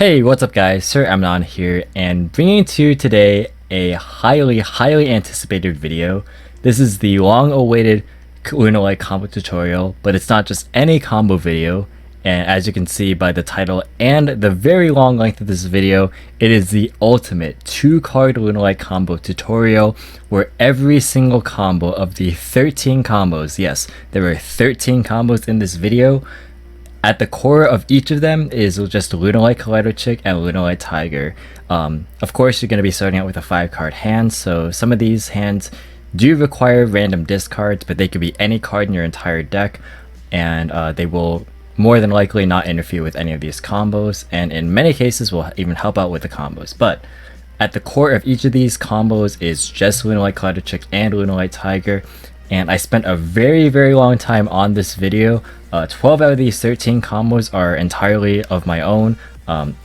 Hey, what's up guys? Sir Amnon here, and bringing to you today a highly anticipated video. This is the long-awaited Lunalight combo tutorial, but it's not just any combo video, and as you can see by the title and the very long length of this video, it is the ultimate 2-card Lunalight combo tutorial where every single combo of the 13 combos, yes, there are 13 combos in this video. At the core of each of them is just Lunalight Kaleido Chick and Lunalight Tiger. Of course, you're going to be starting out with a 5-card hand, so some of these hands do require random discards, but they could be any card in your entire deck, and they will more than likely not interfere with any of these combos, and in many cases will even help out with the combos. But at the core of each of these combos is just Lunalight Kaleido Chick and Lunalight Tiger, and I spent a very long time on this video. 12 out of these 13 combos are entirely of my own.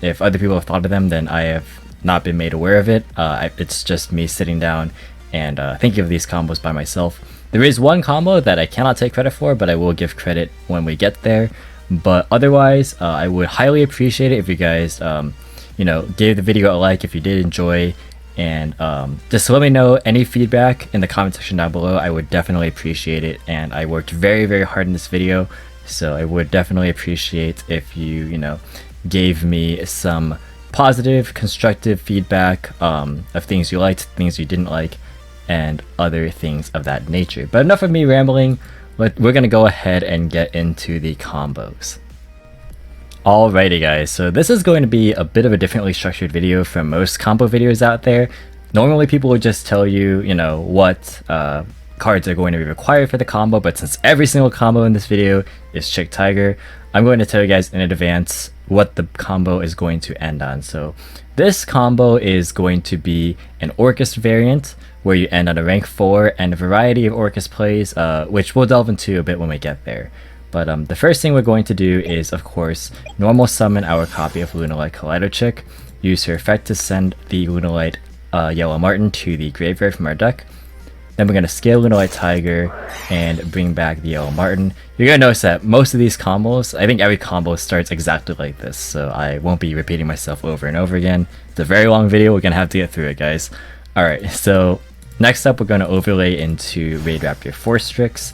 If other people have thought of them, then I have not been made aware of it. It's just me sitting down and thinking of these combos by myself. There is one combo that I cannot take credit for, but I will give credit when we get there. But otherwise, I would highly appreciate it if you guys, gave the video a like if you did enjoy. And just let me know any feedback in the comment section down below. I would definitely appreciate it, and I worked very hard in this video, so I would definitely appreciate if you gave me some positive constructive feedback of things you liked, things you didn't like, and other things of that nature. But enough of me rambling. We're gonna go ahead and get into the combos. Alrighty guys, so this is going to be a bit of a differently structured video from most combo videos out there. Normally people would just tell you, what cards are going to be required for the combo, but since every single combo in this video is Chick Tiger, I'm going to tell you guys in advance what the combo is going to end on. So this combo is going to be an Orkest variant, where you end on a rank 4 and a variety of Orkest plays, which we'll delve into a bit when we get there. But the first thing we're going to do is, of course, normal summon our copy of Lunalight Kaleido Chick, use her effect to send the Lunalight Yellow Marten to the graveyard from our deck. Then we're going to scale Lunalight Tiger and bring back the Yellow Marten. You're going to notice that most of these combos, I think every combo starts exactly like this, so I won't be repeating myself over and over again. It's a very long video, we're going to have to get through it, guys. Alright, so next up we're going to overlay into Raid Raptor Force Strix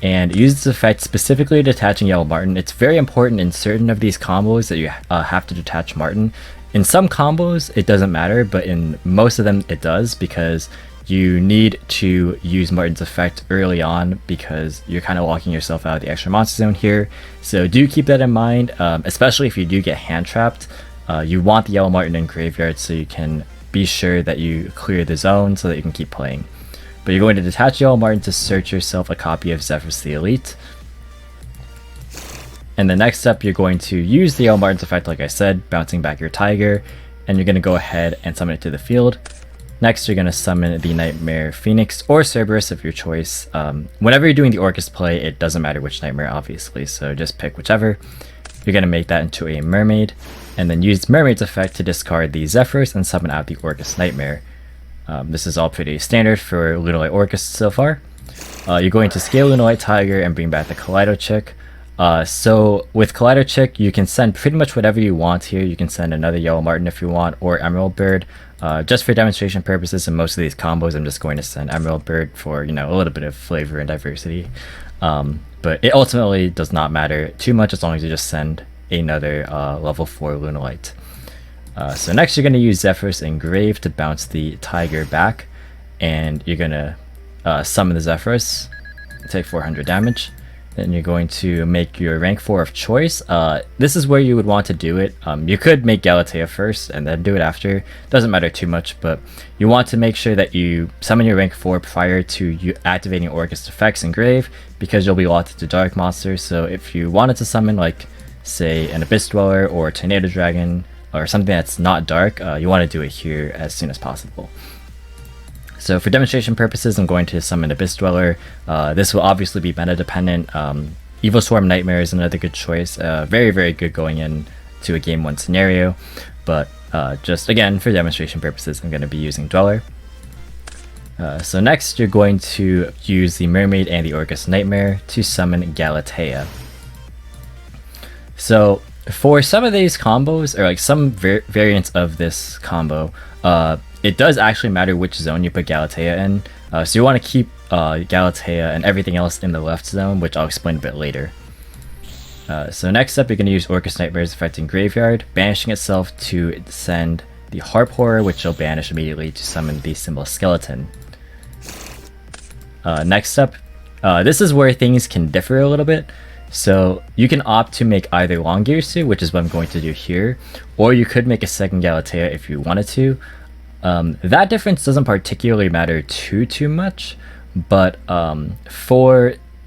and use this effect specifically detaching Yellow Marten. It's very important in certain of these combos that you have to detach Marten. In some combos it doesn't matter, but in most of them it does, because you need to use Marten's effect early on because you're kind of locking yourself out of the extra monster zone here. So do keep that in mind, especially if you do get hand trapped. You want the Yellow Marten in graveyard so you can be sure that you clear the zone so that you can keep playing. But you're going to detach Yellow Marten to search yourself a copy of Zephyrus the Elite. And the next step, you're going to use the Yellow Marten's effect, like I said, bouncing back your Tiger, and you're going to go ahead and summon it to the field. Next, you're going to summon the Nightmare Phoenix or Cerberus of your choice. Whenever you're doing the Orkest play, it doesn't matter which Nightmare, obviously, so just pick whichever. You're going to make that into a Mermaid, and then use Mermaid's effect to discard the Zephyrus and summon out the Orkest Nightmare. This is all pretty standard for Lunalight Orkest so far. You're going to scale Lunalight Tiger and bring back the Kaleido Chick. So with Kaleido Chick, you can send pretty much whatever you want here. You can send another Yellow Marten if you want, or Emerald Bird. Just for demonstration purposes, in most of these combos, I'm just going to send Emerald Bird for, a little bit of flavor and diversity. But it ultimately does not matter too much as long as you just send another level 4 Lunalight. So next you're going to use Zephyrus Engrave to bounce the Tiger back, and you're going to summon the Zephyrus, take 400 damage. Then you're going to make your rank 4 of choice. This is where you would want to do it. You could make Galatea first and then do it after. Doesn't matter too much, but you want to make sure that you summon your rank 4 prior to you activating Orkest effects Engrave, because you'll be locked into dark monsters. So if you wanted to summon, like, say, an Abyss Dweller or a Tornado Dragon, or something that's not dark, you want to do it here as soon as possible. So for demonstration purposes, I'm going to summon Abyss Dweller. This will obviously be meta dependent. Evil Swarm Nightmare is another good choice. Very good going into a game 1 scenario, but just again for demonstration purposes, I'm going to be using Dweller. So next you're going to use the Mermaid and the Orkest Nightmare to summon Galatea. So for some of these combos, or like some variants of this combo, it does actually matter which zone you put Galatea in. So you want to keep Galatea and everything else in the left zone, which I'll explain a bit later. So next up, you're going to use Orkest Nightmares affecting Graveyard, banishing itself to send the Harp Horror, which will banish immediately to summon the Symbol Skeleton. Next up, this is where things can differ a little bit. So you can opt to make either Longirsu, which is what I'm going to do here, or you could make a second Galatea if you wanted to. That difference doesn't particularly matter too much, but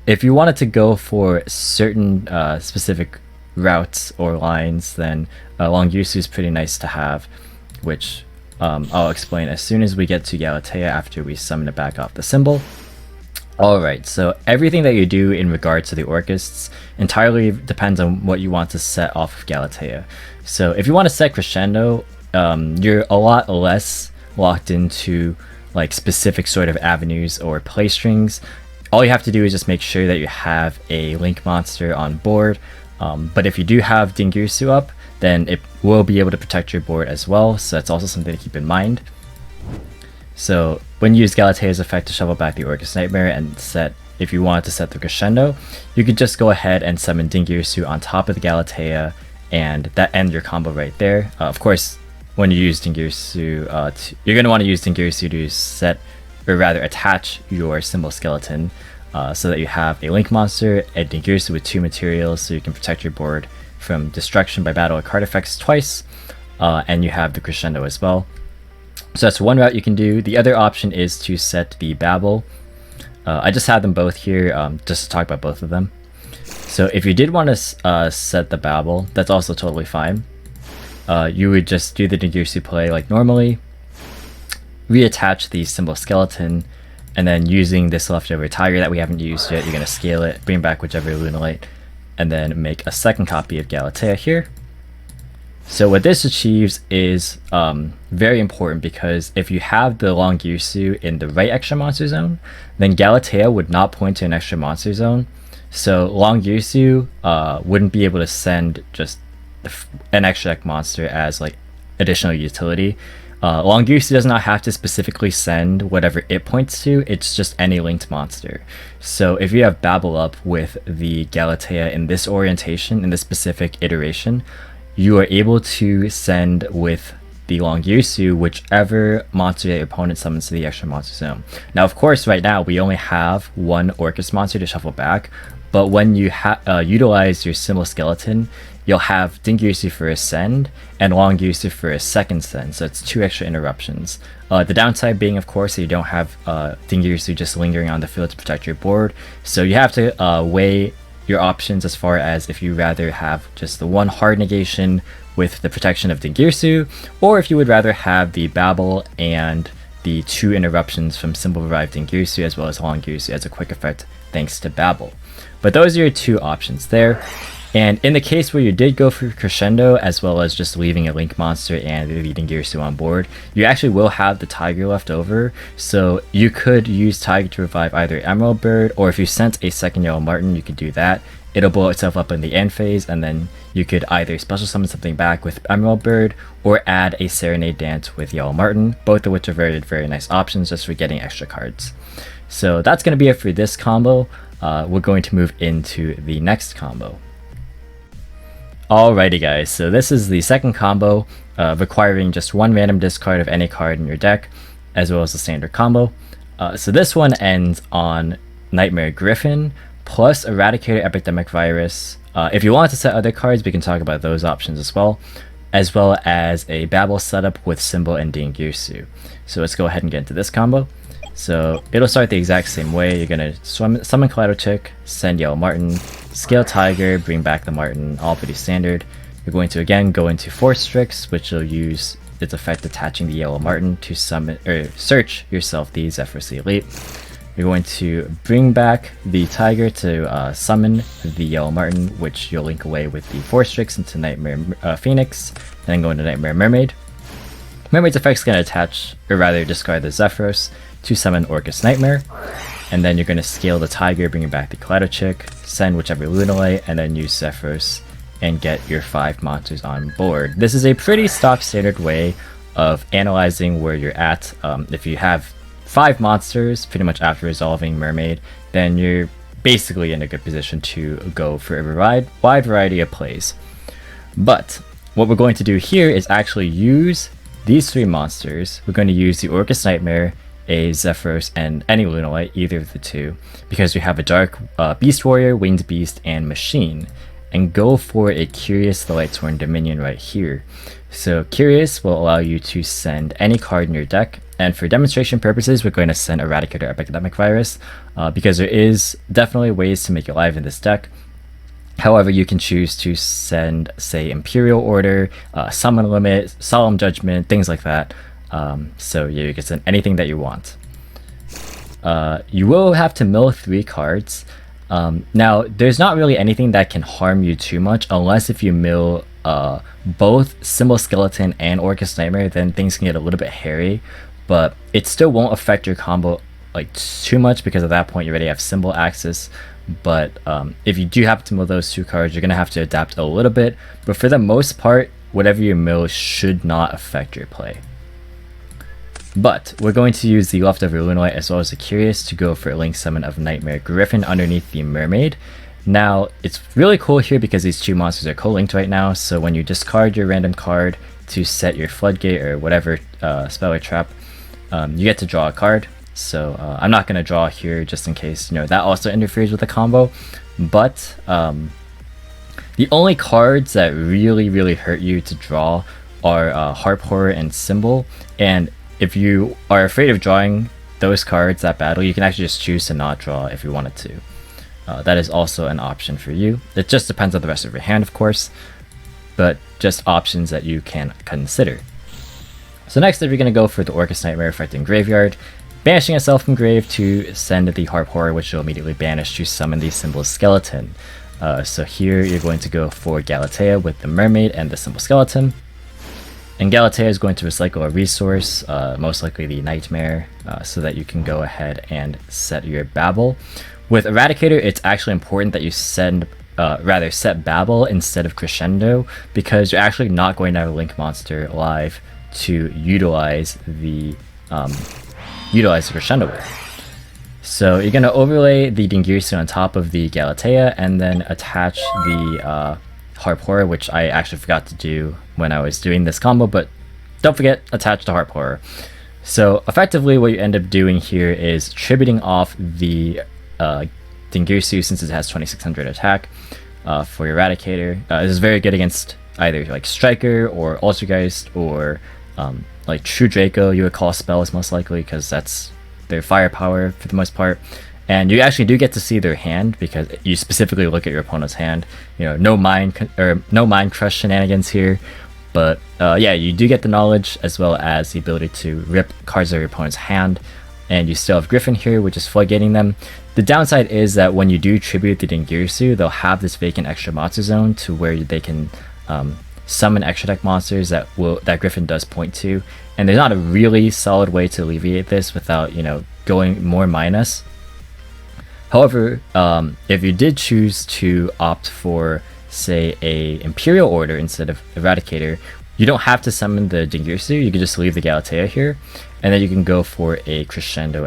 if you wanted to go for certain specific routes or lines, then Longirsu is pretty nice to have, which I'll explain as soon as we get to Galatea after we summon it back off the symbol. Alright, so everything that you do in regards to the Orkests entirely depends on what you want to set off of Galatea. So if you want to set Crescendo, you're a lot less locked into like specific sort of avenues or play strings. All you have to do is just make sure that you have a Link monster on board, but if you do have Dingirsu up, then it will be able to protect your board as well, so that's also something to keep in mind. So when you use Galatea's effect to shuffle back the Orkest Nightmare and if you wanted to set the Crescendo, you could just go ahead and summon Dingirsu on top of the Galatea, and that ends your combo right there. Of course, when you use Dingirsu, you're going to want to use Dingirsu to set, or rather attach your Symbol Skeleton, so that you have a Link monster, a Dingirsu with 2 materials, so you can protect your board from destruction by battle or card effects twice, and you have the Crescendo as well. So that's one route you can do. The other option is to set the Babel. I just have them both here just to talk about both of them. So if you did want to set the Babel, that's also totally fine. You would just do the Dingirsu play like normally, reattach the Symbol Skeleton, and then using this leftover tiger that we haven't used yet, you're going to scale it, bring back whichever Lunalight, and then make a second copy of Galatea here. So what this achieves is very important, because if you have the Longirsu in the right extra monster zone, then Galatea would not point to an extra monster zone. So Longirsu wouldn't be able to send just an extra deck monster as like additional utility. Longirsu does not have to specifically send whatever it points to, it's just any linked monster. So if you have Babel up with the Galatea in this orientation, in this specific iteration, you are able to send with the Longirsu whichever monster that your opponent summons to the extra monster zone. Now, of course, right now we only have one Orkest monster to shuffle back, but when you utilize your Symbol Skeleton, you'll have Dingirsu for a send and Longirsu for a second send, so it's 2 extra interruptions. The downside being, of course, that you don't have Dingirsu just lingering on the field to protect your board, so you have to weigh your options as far as if you rather have just the one hard negation with the protection of Dingirsu, or if you would rather have the Babel and the 2 interruptions from Symbol Revived Dingirsu as well as Longirsu as a quick effect thanks to Babel. But those are your 2 options there. And in the case where you did go for Crescendo as well as just leaving a Link monster and the Dingirsu on board, you actually will have the Tiger left over, so you could use Tiger to revive either Emerald Bird, or if you sent a second Yellow Martin, you could do that. It'll blow itself up in the end phase, and then you could either special summon something back with Emerald Bird or add a Serenade Dance with Yellow Martin, both of which are very nice options just for getting extra cards. So that's going to be it for this combo. We're going to move into the next combo. Alrighty guys, so this is the second combo, requiring just 1 random discard of any card in your deck, as well as the standard combo. So this one ends on Nightmare Gryphon, plus Eradicator Epidemic Virus. If you want to set other cards, we can talk about those options as well as a Babel setup with Symbol and Dingirsu. So let's go ahead and get into this combo. So it'll start the exact same way. You're going to summon Kaleido Chick, send Yellow Martin, scale Tiger, bring back the Martin, all pretty standard. You're going to again go into Force Strix, which will use its effect attaching the Yellow Martin to summon or search yourself the Zephyros Elite. You're going to bring back the Tiger to summon the Yellow Martin, which you'll link away with the Force Strix into Nightmare Phoenix, and then go into Nightmare Mermaid. Mermaid's effect is going to attach, or rather discard the Zephyros to summon Orkest Nightmare, and then you're going to scale the Tiger, bringing back the Kaleido Chick, send whichever Lunalight, and then use Zephyros and get your 5 monsters on board. This is a pretty stock standard way of analyzing where you're at. If you have 5 monsters pretty much after resolving Mermaid, then you're basically in a good position to go for a wide variety of plays. But what we're going to do here is actually use these 3 monsters. We're going to use the Orkest Nightmare, a Zephyros, and any Lunalight, either of the 2, because we have a Dark Beast Warrior, Winged Beast, and Machine, and go for a Curious the Lightsworn Dominion right here. So Curious will allow you to send any card in your deck, and for demonstration purposes, we're going to send Eradicator Epidemic Virus, because there is definitely ways to make it live in this deck. However, you can choose to send, say, Imperial Order, Summon Limit, Solemn Judgment, things like that. So yeah, you can send anything that you want. You will have to mill 3 cards. Now, there's not really anything that can harm you too much, unless if you mill both Symbol Skeleton and Orkest Nightmare, then things can get a little bit hairy. But it still won't affect your combo like too much, because at that point you already have Symbol Axis. But if you do happen to mill those 2 cards, you're going to have to adapt a little bit. But for the most part, whatever you mill should not affect your play. But we're going to use the leftover Lunalight as well as the Curious to go for a Link Summon of Nightmare Gryphon underneath the Mermaid. Now, it's really cool here because these 2 monsters are co-linked right now, so when you discard your random card to set your Floodgate or whatever spell or trap, you get to draw a card. So I'm not going to draw here just in case, that also interferes with the combo. But the only cards that really hurt you to draw are Harp Horror and Symbol, and if you are afraid of drawing those cards that badly, you can actually just choose to not draw if you wanted to. That is also an option for you. It just depends on the rest of your hand, of course, but just options that you can consider. So next, if you're going to go for the Orkest Nightmare affecting Graveyard, banishing itself from grave to send the Harp Horror, which will immediately banish to summon the Symbol Skeleton. So here you're going to go for Galatea with the Mermaid and the Symbol Skeleton. And Galatea is going to recycle a resource, most likely the Nightmare, so that you can go ahead and set your Babel. With Eradicator, it's actually important that you set Babel instead of Crescendo, because you're actually not going to have a Link monster live to utilize the Crescendo with. So you're going to overlay the Dingirsu on top of the Galatea, and then attach the Harp Horror, which I actually forgot to do when I was doing this combo, but don't forget, attach the Harp Horror. So effectively what you end up doing here is tributing off the Dingirsu, since it has 2600 attack, for your Eradicator. This is very good against either like Striker or Altergeist or like True Draco. You would call spells most likely, because that's their firepower for the most part. And you actually do get to see their hand, because you specifically look at your opponent's hand. No mind crush shenanigans here, but yeah, you do get the knowledge as well as the ability to rip cards out of your opponent's hand. And you still have Gryphon here, which is floodgating them. The downside is that when you do tribute the Dingirsu, they'll have this vacant extra monster zone to where they can summon extra deck monsters that Gryphon does point to. And there's not a really solid way to alleviate this without going more minus. However, if you did choose to opt for, say, a Imperial Order instead of Eradicator, you don't have to summon the Dingirsu. You can just leave the Galatea here, and then you can go for a Crescendo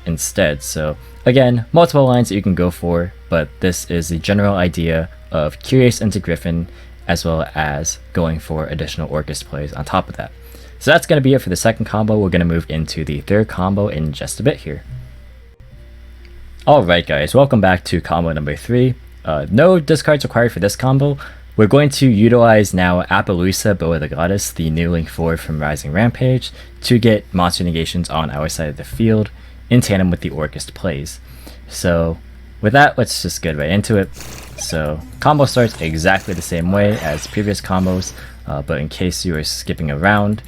instead. So again, multiple lines that you can go for, but this is the general idea of Curious into Gryphon, as well as going for additional Orkest plays on top of that. So that's going to be it for the second combo. We're going to move into the third combo in just a bit here. Alright guys, welcome back to combo number 3. No discards required for this combo. We're going to utilize now Appaloosa, Bow of the Goddess, the new Link 4 from Rising Rampage, to get monster negations on our side of the field, in tandem with the Orkest plays. So with that, let's just get right into it. So combo starts exactly the same way as previous combos, but in case you are skipping around,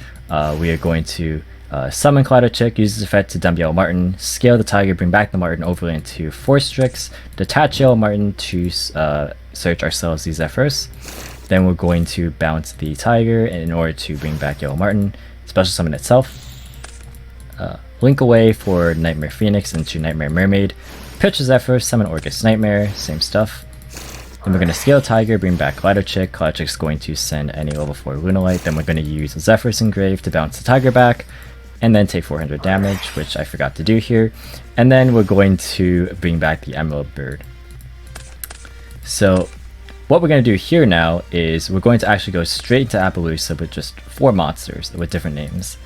we are going to summon Clouder Chick, use this effect to dump Yellow Martin, scale the Tiger, bring back the Martin overlay into Force Strix, detach Yellow Martin to search ourselves the Zephyros. Then we're going to bounce the Tiger in order to bring back Yellow Martin, special summon itself, link away for Nightmare Phoenix into Nightmare Mermaid, pitch the Zephyros, summon Orkest Nightmare, same stuff. Then we're going to scale Tiger, bring back Cloudchick. Cloudchick's going to send any level 4 Lunalight. Then we're going to use Zephyrus Engrave to bounce the Tiger back, and then take 400 damage, which I forgot to do here. And then we're going to bring back the Emerald Bird. So what we're going to do here now is we're going to actually go straight to Appaloosa with just 4 monsters with different names,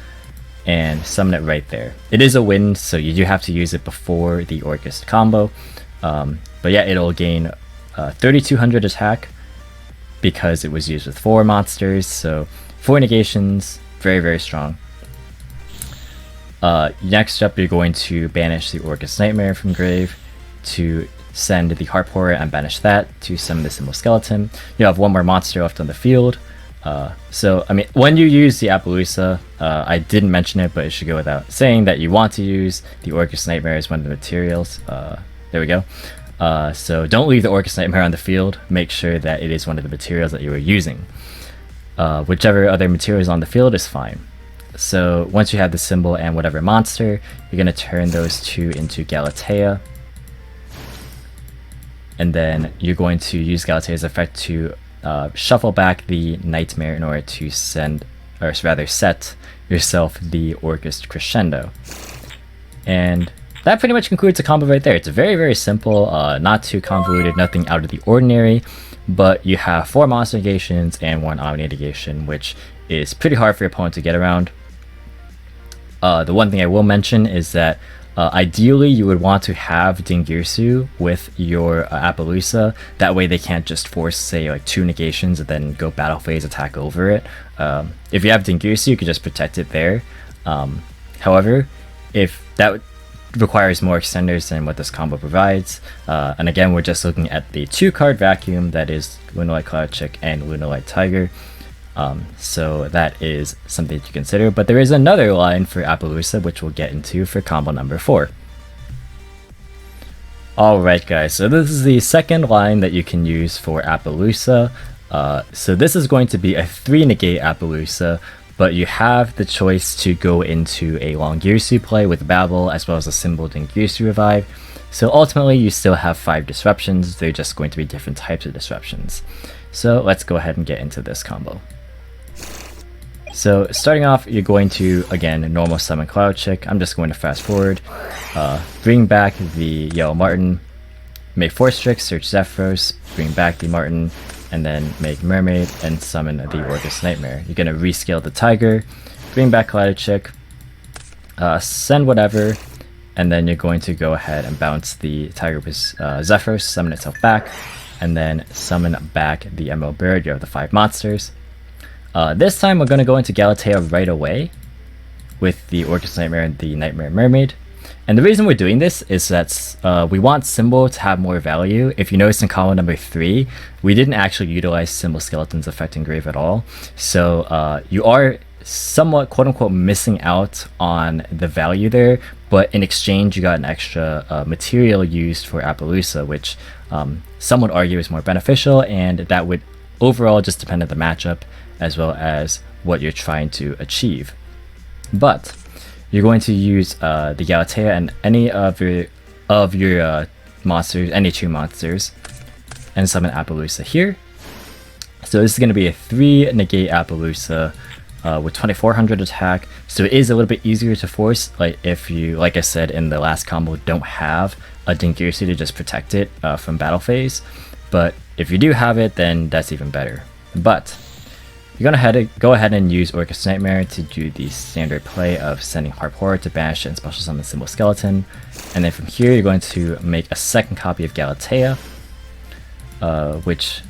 and summon it right there. It is a wind, so you do have to use it before the Orkest combo. But yeah, it'll gain 3200 attack because it was used with 4 monsters, so 4 negations, very, very strong. Next up, you're going to banish the Orkest Nightmare from grave to send the Harp Horror and banish that to summon the Symbol Skeleton. You have 1 more monster left on the field. So, I mean, when you use the Appaloosa, I didn't mention it, but it should go without saying that you want to use the Orkest Nightmare as one of the materials. There we go. So don't leave the Orkest Nightmare on the field. Make sure that it is one of the materials that you are using. Whichever other materials on the field is fine. So once you have the symbol and whatever monster, you're going to turn those 2 into Galatea. And then you're going to use Galatea's effect to shuffle back the Nightmare in order to send, or rather set yourself the Orkest Crescendo. And that pretty much concludes the combo right there. It's very, very simple, not too convoluted, nothing out of the ordinary, but you have 4 monster negations and 1 omni negation, which is pretty hard for your opponent to get around. The one thing I will mention is that ideally you would want to have Dingirsu with your Appaloosa. That way they can't just force, say, like 2 negations and then go battle phase attack over it. If you have Dingirsu, you can just protect it there. However, if that requires more extenders than what this combo provides, and again, we're just looking at the 2-card vacuum that is Lunalight Cloudchick and Lunalight Tiger. So that is something to consider, but there is another line for Appaloosa which we'll get into for combo number 4. Alright guys, so this is the second line that you can use for Appaloosa. So this is going to be a 3 negate Appaloosa, but you have the choice to go into a Longirsu play with Babel as well as a symbol Dingirsu revive. So ultimately you still have 5 disruptions, they're just going to be different types of disruptions. So let's go ahead and get into this combo. So starting off, you're going to, again, normal summon Cloudchick. I'm just going to fast forward, bring back the Yellow Martin, make Force Trick, search Zephyros, bring back the Martin, and then make Mermaid and summon the Orkest Nightmare. You're going to rescale the Tiger, bring back Cloudchick, send whatever, and then you're going to go ahead and bounce the Tiger with Zephyros, summon itself back, and then summon back the Emerald Bird. You have the 5 monsters. This time we're going to go into Galatea right away with the Orkest Nightmare and the Nightmare Mermaid. And the reason we're doing this is that we want Symbol to have more value. If you notice in combo number 3, we didn't actually utilize Symbol Skeleton's effect in grave at all. So you are somewhat quote-unquote missing out on the value there, but in exchange you got an extra material used for Appaloosa, which some would argue is more beneficial, and that would overall just depend on the matchup as well as what you're trying to achieve. But you're going to use the Galatea and any of your monsters, any 2 monsters, and summon Appaloosa here. So this is going to be a 3 negate Appaloosa with 2400 attack, so it is a little bit easier to force, like if you, like I said in the last combo, don't have a Dingirsu to just protect it from battle phase. But if you do have it, then that's even better. But you're gonna go ahead and use Orkest Nightmare to do the standard play of sending Harp Horror to banish and special summon Symbol Skeleton, and then from here you're going to make a second copy of Galatea, which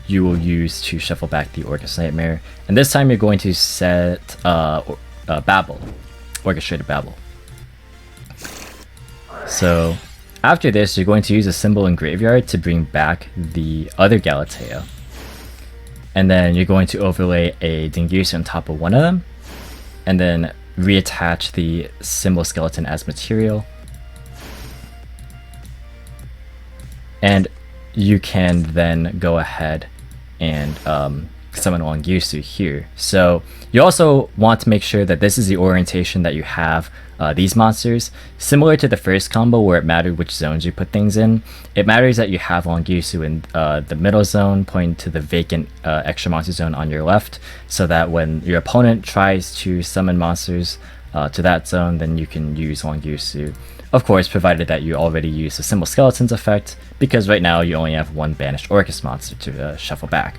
you will use to shuffle back the Orkest Nightmare, and this time you're going to set Babel, Orchestrated Babel. So after this, you're going to use a symbol in Graveyard to bring back the other Galatea, and then you're going to overlay a Dingirsu on top of one of them, and then reattach the Symbol Skeleton as material. And you can then go ahead and summon Longyusu here. So you also want to make sure that this is the orientation that you have these monsters. Similar to the first combo where it mattered which zones you put things in, it matters that you have Longyusu in the middle zone pointing to the vacant extra monster zone on your left, so that when your opponent tries to summon monsters to that zone, then you can use Longyusu. Of course, provided that you already use the Symbol Skeletons effect, because right now you only have one banished Orkest monster to shuffle back.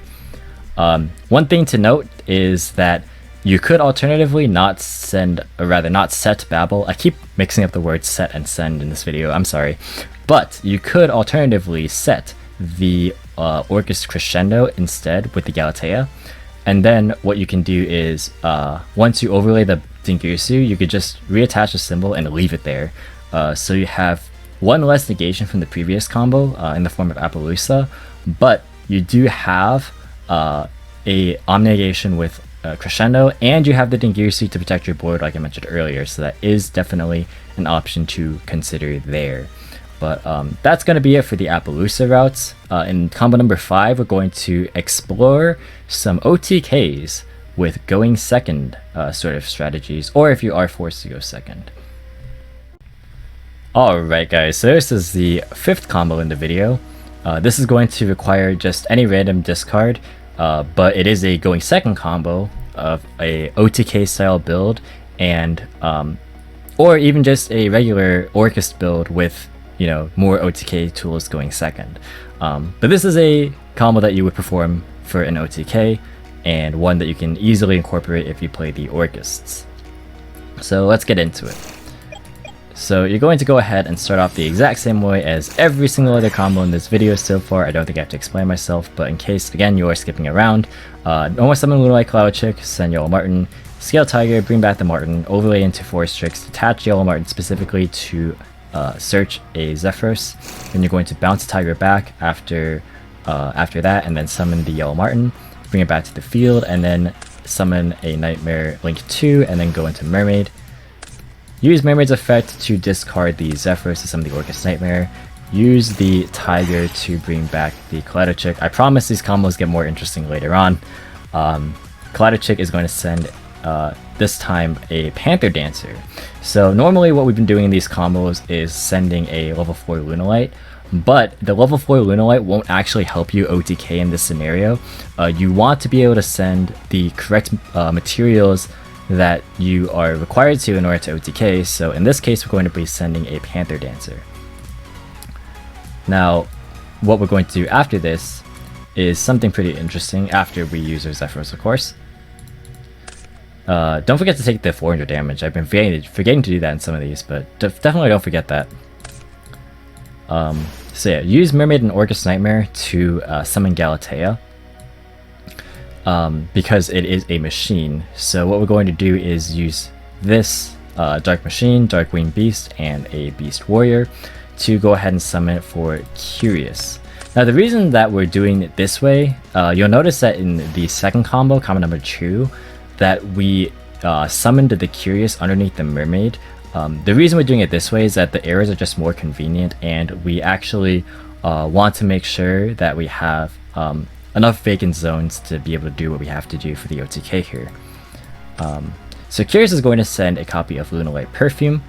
One thing to note is that you could alternatively not send, or rather not set Babel. I keep mixing up the words set and send in this video, I'm sorry. But you could alternatively set the Orkest Crescendo instead with the Galatea. And then what you can do is, once you overlay the Dingirsu, you could just reattach the symbol and leave it there. So you have one less negation from the previous combo in the form of Appaloosa, but you do have a Omnegation with Crescendo, and you have the Dingirsu to protect your board like I mentioned earlier, so that is definitely an option to consider there. But that's going to be it for the Appaloosa routes. In combo number 5, we're going to explore some OTKs with going second sort of strategies, or if you are forced to go second. Alright guys, so this is the 5th combo in the video. This is going to require just any random discard, but it is a going second combo of a OTK style build, and or even just a regular Orkest build with, you know, more OTK tools going second. But this is a combo that you would perform for an OTK, and one that you can easily incorporate if you play the Orkests. So let's get into it. So you're going to go ahead and start off the exact same way as every single other combo in this video so far. I don't think I have to explain myself, but in case, again, you are skipping around, normal summon Lunalight Cloud Chick, send Yellow Martin, Scale Tiger, bring back the Martin, overlay into Forest Tricks, attach Yellow Martin specifically to search a Zephyros. Then you're going to bounce Tiger back after that, and then summon the Yellow Martin, bring it back to the field, and then summon a Nightmare Link 2, and then go into Mermaid. Use Mermaid's effect to discard the Zephyros to summon the Orkest Nightmare. Use the Tiger to bring back the Kaleido Chick. I promise these combos get more interesting later on. Kaleido Chick is going to send, this time, a Panther Dancer. So normally what we've been doing in these combos is sending a level 4 Lunalight, but the level 4 Lunalight won't actually help you OTK in this scenario. You want to be able to send the correct materials that you are required to in order to OTK, so in this case we're going to be sending a Panther Dancer. Now, what we're going to do after this is something pretty interesting after we use our Zephyros, of course. Don't forget to take the 400 damage. I've been forgetting to do that in some of these, but definitely don't forget that. So yeah, use Mermaid and Orkest Nightmare to summon Galatea. Because it is a machine. So what we're going to do is use this Dark Machine, Dark Winged Beast, and a Beast Warrior to go ahead and summon it for Curious. Now the reason that we're doing it this way, you'll notice that in the second combo, combo number 2, that we summoned the Curious underneath the Mermaid. The reason we're doing it this way is that the arrows are just more convenient, and we actually want to make sure that we have enough vacant zones to be able to do what we have to do for the OTK here. So Curious is going to send a copy of Lunalight Perfume,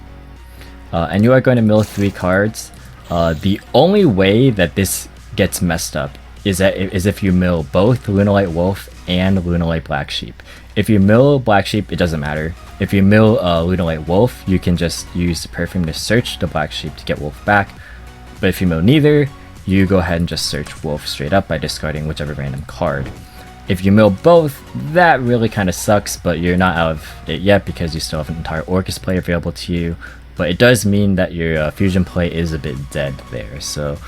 and you are going to mill 3 cards. The only way that this gets messed up is if you mill both Lunalight Wolf and Lunalight Black Sheep. If you mill Black Sheep, it doesn't matter. If you mill Lunalight Wolf, you can just use the Perfume to search the Black Sheep to get Wolf back. But if you mill neither, you go ahead and just search Wolf straight up by discarding whichever random card. If you mill both, that really kind of sucks, but you're not out of it yet because you still have an entire Orkest play available to you. But it does mean that your fusion play is a bit dead there. So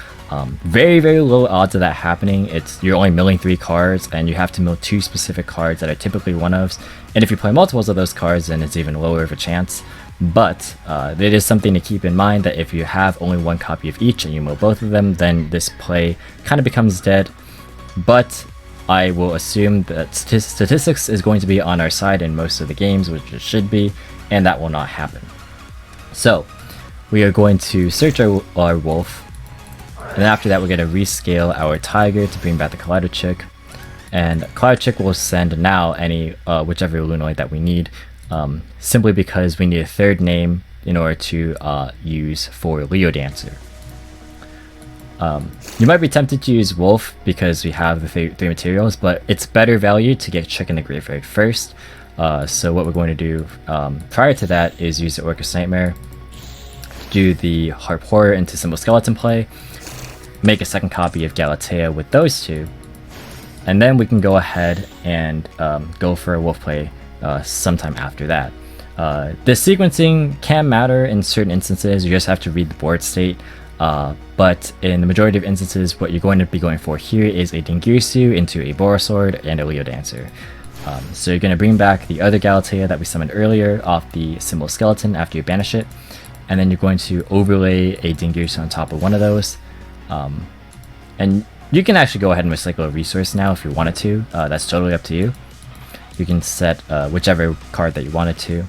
very, very low odds of that happening. You're only milling 3 cards, and you have to mill 2 specific cards that are typically one-ofs. And if you play multiples of those cards, then it's even lower of a chance. But it is something to keep in mind that if you have only 1 copy of each and you mill both of them, then this play kind of becomes dead. But I will assume that statistics is going to be on our side in most of the games, which it should be, and that will not happen. So we are going to search our Wolf, and after that we're going to rescale our Tiger to bring back the Kaleido Chick. and Cloudchick will send now any whichever Lunalight that we need, simply because we need a third name in order to use for Leo Dancer. You might be tempted to use Wolf because we have the three materials, but it's better value to get Chick in the graveyard first. So what we're going to do prior to that is use the Orkest Nightmare, do the Harp Horror into Symbol Skeleton play, make a second copy of Galatea with those two, and then we can go ahead and go for a Wolf play sometime after that. The sequencing can matter in certain instances, you just have to read the board state, but in the majority of instances what you're going to be going for here is a Dingirsu into a Borosword and a Leo Dancer. So you're going to bring back the other Galatea that we summoned earlier off the Symbol Skeleton after you banish it, and then you're going to overlay a Dingirsu on top of one of those. And you can actually go ahead and recycle a resource now if you wanted to. That's totally up to you. You can set whichever card that you wanted to,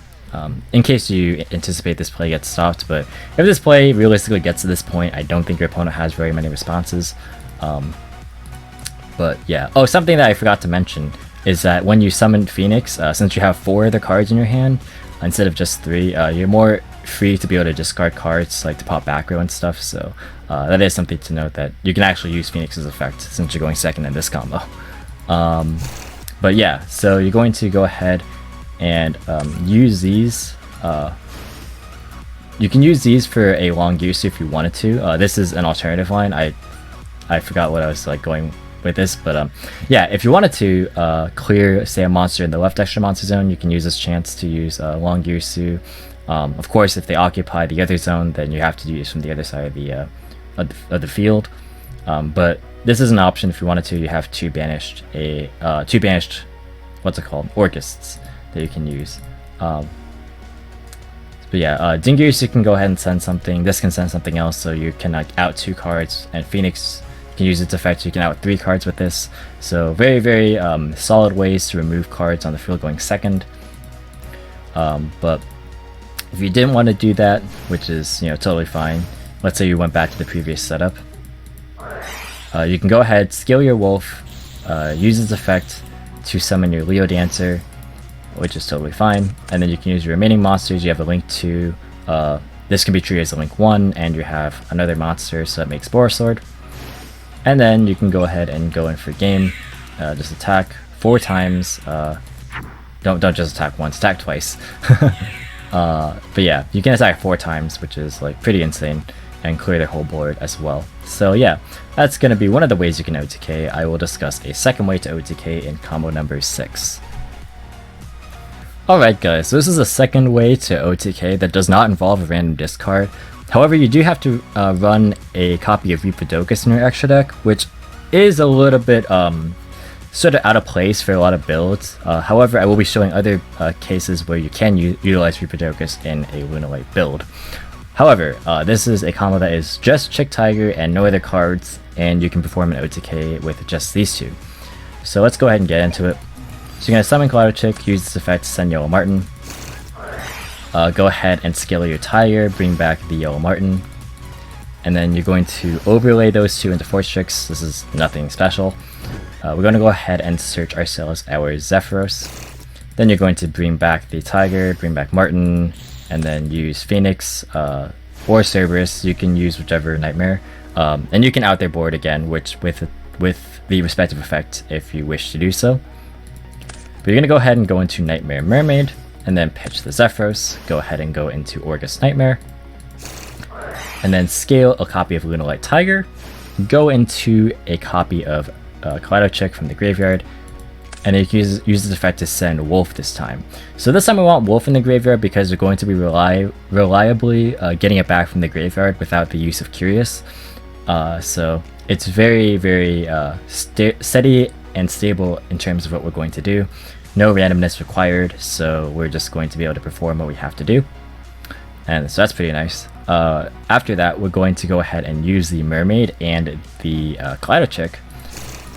in case you anticipate this play gets stopped. But if this play realistically gets to this point, I don't think your opponent has very many responses. But yeah. Oh, something that I forgot to mention is that when you summon Phoenix, since you have 4 other cards in your hand instead of just 3, you're more free to be able to discard cards like to pop back row and stuff. So that is something to note, that you can actually use Phoenix's effect since you're going second in this combo. But yeah, so you're going to go ahead and use these. You can use these for a long use if you wanted to. This is an alternative line. I forgot what I was like going with this, but yeah, if you wanted to clear, say, a monster in the left extra monster zone, you can use this chance to use Long Girsu. Of course, if they occupy the other zone, then you have to use from the other side of the field. But this is an option if you wanted to. You have two banished what's it called, Orkests that you can use. But yeah, Dingirsu can go ahead and send something. This can send something else, so you can like out 2 cards, and Phoenix can use its effect. You can out 3 cards with this. So very, very solid ways to remove cards on the field going second. But if you didn't want to do that, which is totally fine. Let's say you went back to the previous setup. You can go ahead, scale your Wolf, use its effect to summon your Leo Dancer, which is totally fine. And then you can use your remaining monsters. You have a link to, this can be treated as a link 1, and you have another monster, so that makes Borosword. And then you can go ahead and go in for game, just attack 4 times. Don't just attack once, attack twice. But yeah, you can attack 4 times, which is like pretty insane, and clear their whole board as well. So yeah, that's going to be one of the ways you can OTK. I will discuss a second way to OTK in combo number 6. Alright guys, so this is a second way to OTK that does not involve a random discard. However, you do have to run a copy of Reaper-Docus in your extra deck, which is a little bit sort of out of place for a lot of builds. However, I will be showing other cases where you can utilize Reaper-Docus in a Lunalight build. However, this is a combo that is just Chick Tiger and no other cards, and you can perform an OTK with just these 2. So let's go ahead and get into it. So you're going to summon Cloudchick, use this effect to send Yellow Martin. Go ahead and scale your Tiger, bring back the Yellow Martin. And then you're going to overlay those 2 into Force Tricks. This is nothing special. We're going to go ahead and search ourselves our Zephyros. Then you're going to bring back the Tiger, bring back Martin, and then use Phoenix or Cerberus. You can use whichever Nightmare. And you can out their board again, which with the respective effect if you wish to do so. But you're going to go ahead and go into Nightmare Mermaid, and then pitch the Zephyros. Go ahead and go into Orkest Nightmare. And then scale a copy of Lunalight Tiger. Go into a copy of Cloudchick from the graveyard. And then you can use this effect to send Wolf this time. So this time we want Wolf in the graveyard because we're going to be reliably getting it back from the graveyard without the use of Curious. So it's very, very steady and stable in terms of what we're going to do. No randomness required, so we're just going to be able to perform what we have to do. And so that's pretty nice. After that, we're going to go ahead and use the Mermaid and the Cloudchick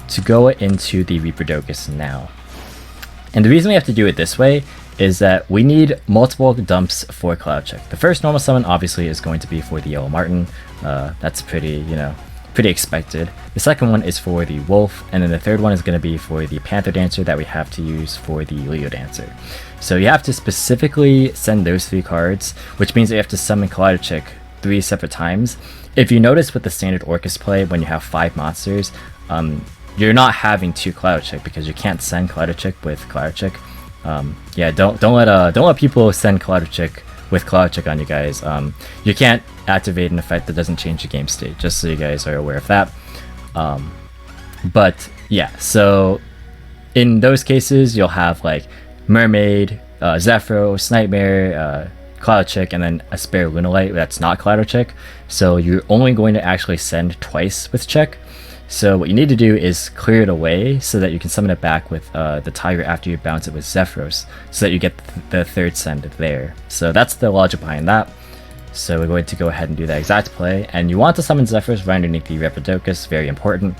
to go into the Reaper-Docus now. And the reason we have to do it this way is that we need multiple dumps for Cloudchick. The first normal summon obviously is going to be for the Yellow Martin. That's pretty, pretty expected. The second one is for the Wolf, and then the third one is going to be for the Panther Dancer that we have to use for the Leo Dancer. So you have to specifically send those 3 cards, which means that you have to summon Collider Chick 3 separate times. If you notice with the standard Orkest play, when you have 5 monsters, you're not having 2 Collider Chick because you can't send Collider Chick with Collider Chick. Yeah, don't let people send Collider Chick with Collider Chick on you guys. You can't activate an effect that doesn't change the game state, just so you guys are aware of that. But yeah, so in those cases, you'll have like Mermaid, Zephyros, Nightmare, Collider Chick, and then a spare Lunalight that's not Collider Chick. So you're only going to actually send twice with Chick. So what you need to do is clear it away so that you can summon it back with the Tiger after you bounce it with Zephyros, so that you get the third send there. So that's the logic behind that. So we're going to go ahead and do that exact play, and you want to summon Zephyros right underneath the Repidocus, very important.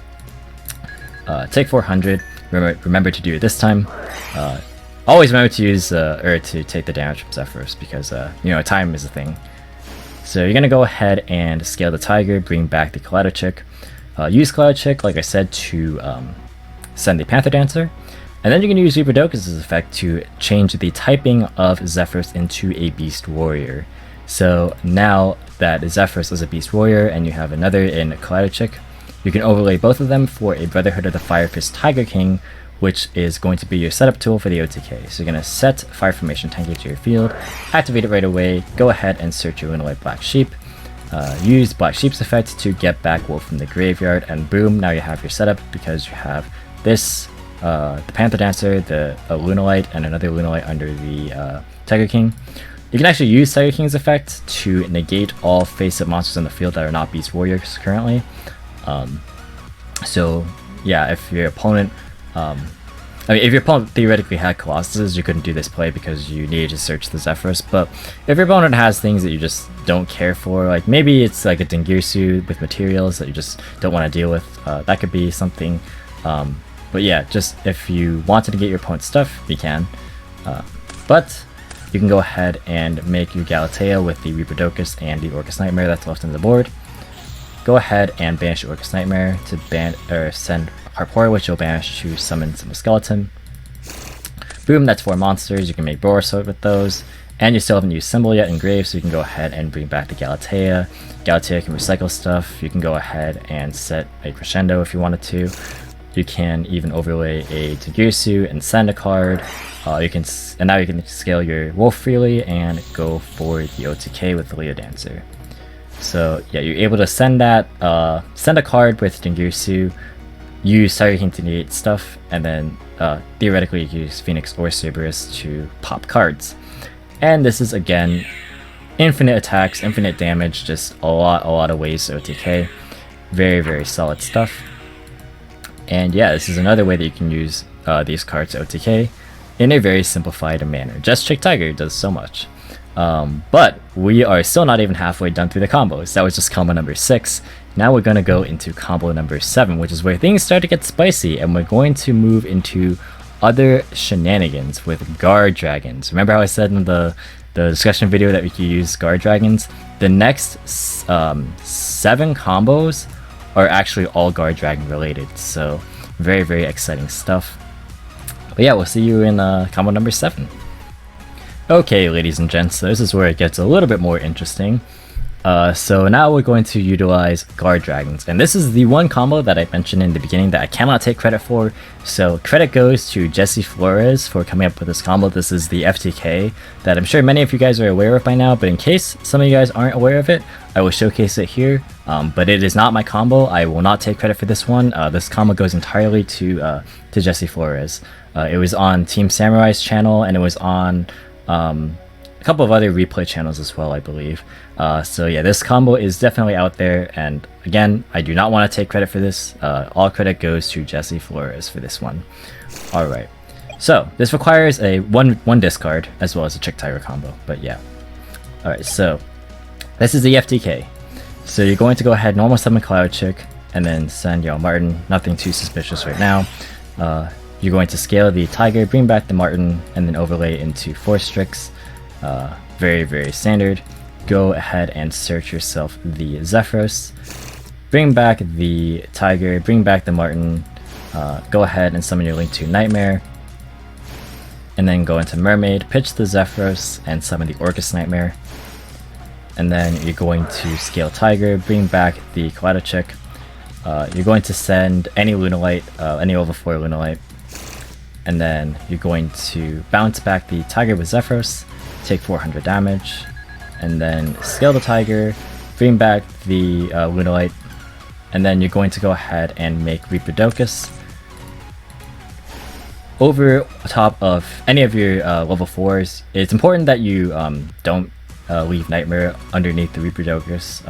Take 400, remember to do it this time. Always remember to use to take the damage from Zephyros, because you know, time is a thing. So you're gonna go ahead and scale the Tiger, bring back the Collider Chick. Use Collider Chick, like I said, to send the Panther Dancer, and then you can use Repidocus' effect to change the typing of Zephyros into a Beast Warrior. So now that Zephyros is a Beast Warrior and you have another in Collider Chick, you can overlay both of them for a Brotherhood of the Fire Fist Tiger King, which is going to be your setup tool for the OTK. So you're going to set Fire Formation Tanky to your field, activate it right away, go ahead and search your Lunalight Black Sheep. Use Black Sheep's effect to get back Wolf from the graveyard, and boom, now you have your setup, because you have this, the Panther Dancer, the Lunalight, and another Lunalight under the Tiger King. You can actually use Tiger King's effect to negate all face-up monsters on the field that are not Beast Warriors currently. So yeah, if your opponent, if your opponent theoretically had Colossuses, you couldn't do this play because you needed to search the Zephyros. But if your opponent has things that you just don't care for, like maybe it's like a Dingirsu with materials that you just don't want to deal with, that could be something. But yeah, just if you want to negate your opponent's stuff, you can. But you can go ahead and make your Galatea with the Repidocus and the Orkest Nightmare that's left on the board. Go ahead and banish your Orkest Nightmare to send Harpora, which you'll banish to summon some Skeleton. Boom, that's 4 monsters. You can make Borosort with those. And you still haven't used Symbol yet in Grave, so you can go ahead and bring back the Galatea. Galatea can recycle stuff. You can go ahead and set a Crescendo if you wanted to. You can even overlay a Dingirsu and send a card. And now you can scale your Wolf freely and go for the OTK with the Leo Dancer. So yeah, you're able to send that, send a card with Dingirsu, use Tiger King to negate stuff, and then theoretically you can use Phoenix or Cerberus to pop cards. And this is again infinite attacks, infinite damage, just a lot of ways to OTK. Very, very solid stuff. And yeah, this is another way that you can use these cards to OTK in a very simplified manner. Just Chick Tiger does so much. But we are still not even halfway done through the combos. That was just combo number 6. Now we're going to go into combo number 7, which is where things start to get spicy, and we're going to move into other shenanigans with Guard Dragons. Remember how I said in the discussion video that we could use Guard Dragons? The next 7 combos are actually all Guard Dragon related, so very, very exciting stuff. But yeah, we'll see you in combo number 7. Okay, ladies and gents, so this is where it gets a little bit more interesting. So now we're going to utilize Guard Dragons, and this is the one combo that I mentioned in the beginning that I cannot take credit for. So credit goes to Jesse Flores for coming up with this combo. This is the FTK that I'm sure many of you guys are aware of by now, but in case some of you guys aren't aware of it, I will showcase it here. But it is not my combo. I will not take credit for this one. This combo goes entirely to Jesse Flores. It was on Team Samurai's channel, and it was on a couple of other replay channels as well, I believe. So yeah, this combo is definitely out there, and again, I do not want to take credit for this. All credit goes to Jesse Flores for this one. Alright, so this requires a one discard as well as a Chick Tiger combo, but yeah. Alright, so this is the FTK. So you're going to go ahead, normal summon Cloud Chick, and then send Yao Martin. Nothing too suspicious right now. You're going to scale the Tiger, bring back the Martin, and then overlay into 4 Strix. Very, very standard. Go ahead and search yourself the Zephyros. bring back the Tiger, bring back the Martin, go ahead and summon your Link to Nightmare, and then go into Mermaid, pitch the Zephyros, and summon the Orkest Nightmare. And then you're going to scale Tiger, bring back the Kaleidochick. You're going to send any Lunalight, any level 4 Lunalight. And then you're going to bounce back the Tiger with Zephyros, take 400 damage. And then scale the Tiger, bring back the Lunalight. And then you're going to go ahead and make Reproducus. Over top of any of your level 4s, it's important that you don't leave Nightmare underneath the Reproducus,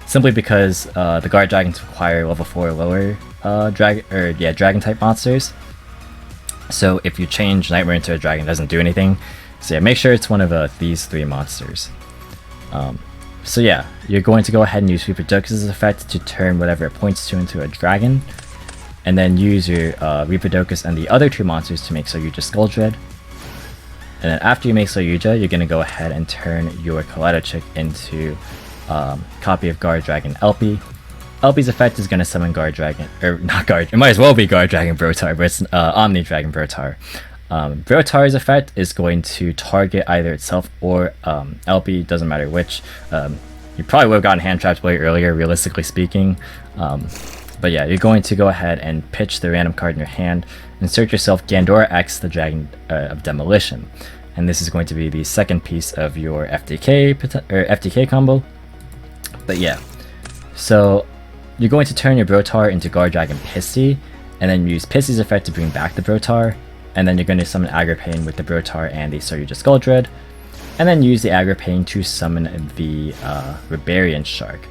simply because the guard dragons require level 4 or lower dragon type monsters. So if you change Nightmare into a dragon, it doesn't do anything. So yeah, make sure it's one of these 3 monsters. So yeah, you're going to go ahead and use Reproducus' effect to turn whatever it points to into a dragon, and then use your Reproducus and the other 2 monsters to make Soyuja Skulldread. And then after you make Soyuja, you're going to go ahead and turn your Kaleidochick into copy of Guard Dragon Elpie. Elpie's effect is going to summon Guard Dragon, or not Guard, it might as well be Guard Dragon Brotar, but it's Omni Dragon Brotar. Brotar's effect is going to target either itself or Elpie, doesn't matter which. You probably would have gotten hand trapped way earlier, realistically speaking. But yeah, you're going to go ahead and pitch the random card in your hand, insert yourself Gandora X, the Dragon of Demolition. And this is going to be the second piece of your FTK combo. But yeah, so you're going to turn your Brotar into Guard Dragon Pissy, and then use Pissy's effect to bring back the Brotar. And then you're going to summon Agripane with the Brotar and the Soyuja Skulldread. And then use the Agripane to summon the Rebarian Shark.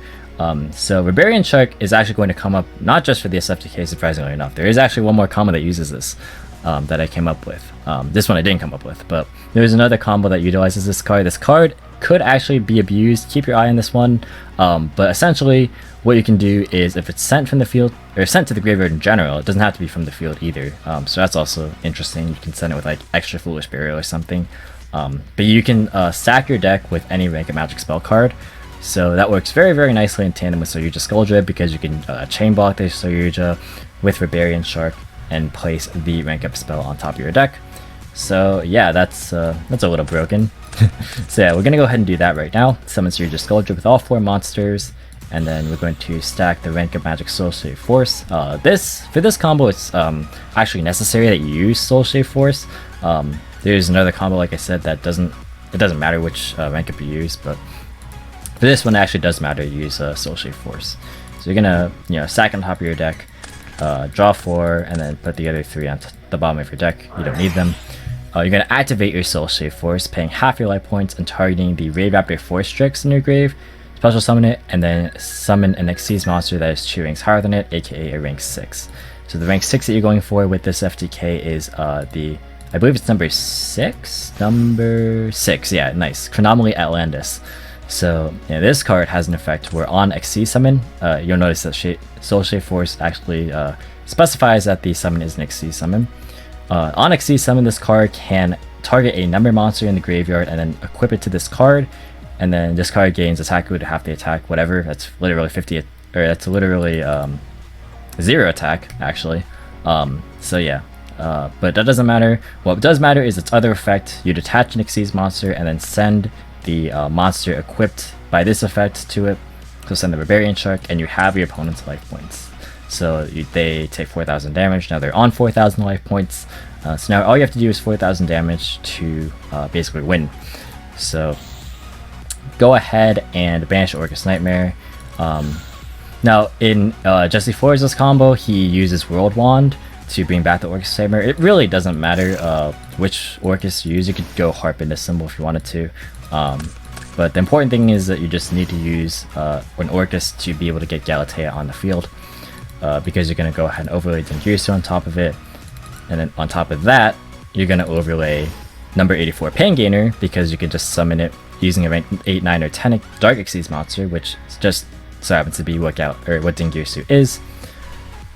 So Rebarian Shark is actually going to come up not just for the SFTK, surprisingly enough. There is actually one more combo that uses this that I came up with. This one I didn't come up with, but there's another combo that utilizes this card. This card could actually be abused. Keep your eye on this one. But essentially, what you can do is if it's sent from the field, or sent to the graveyard in general, it doesn't have to be from the field either. So that's also interesting. You can send it with like extra Foolish Burial or something. But you can stack your deck with any rank of magic spell card. So that works very, very nicely in tandem with Soyuja Skulldread, because you can chain block the Soyuja with Rebarian Shark and place the rank up spell on top of your deck. So yeah, that's a little broken. So yeah, we're gonna go ahead and do that right now. Summon Soyuja Skulldread with all 4 monsters, and then we're going to stack the rank of magic Soul Shave Force. For this combo, it's actually necessary that you use Soul Shave Force. There's another combo, like I said, that doesn't matter which rank up you use, but for this one, it actually does matter to use Soul Shave Force. So you're gonna, stack on top of your deck, draw 4, and then put the other 3 on the bottom of your deck. You don't need them. You're gonna activate your Soul Shave Force, paying half your life points and targeting the Raidraptor Force Strix in your grave. Special summon it, and then summon an Xyz monster that is 2 ranks higher than it, aka a rank 6. So the rank 6 that you're going for with this FTK is I believe it's number 6? Number 6, yeah, nice. Chronomaly Atlantis. So this card has an effect where on Xyz summon, you'll notice that Soul Shave Force actually specifies that the summon is an Xyz summon. On Xyz summon, this card can target a number monster in the graveyard and then equip it to this card, and then this card gains attack equal to half the attack, whatever. That's literally 50, or that's literally 0 attack actually. So yeah. But that doesn't matter. What does matter is its other effect. You detach an Xyz monster and then send the monster equipped by this effect to it. So send the Barbarian Shark, and you have your opponent's life points. So they take 4,000 damage. Now they're on 4,000 life points. So now all you have to do is 4,000 damage to basically win. So go ahead and banish Orkest Nightmare. Now in Jesse Forza's combo, he uses World Wand to bring back the Orkest Nightmare. It really doesn't matter which Orkest you use. You could go Harp in this symbol if you wanted to. But the important thing is that you just need to use an Orkest to be able to get Galatea on the field, because you're going to go ahead and overlay Dingirsu on top of it, and then on top of that, you're going to overlay number 84 Pain Gainer, because you can just summon it using a rank 8, 9, or 10 Dark Xyz monster, which just so happens to be what Dingirsu is.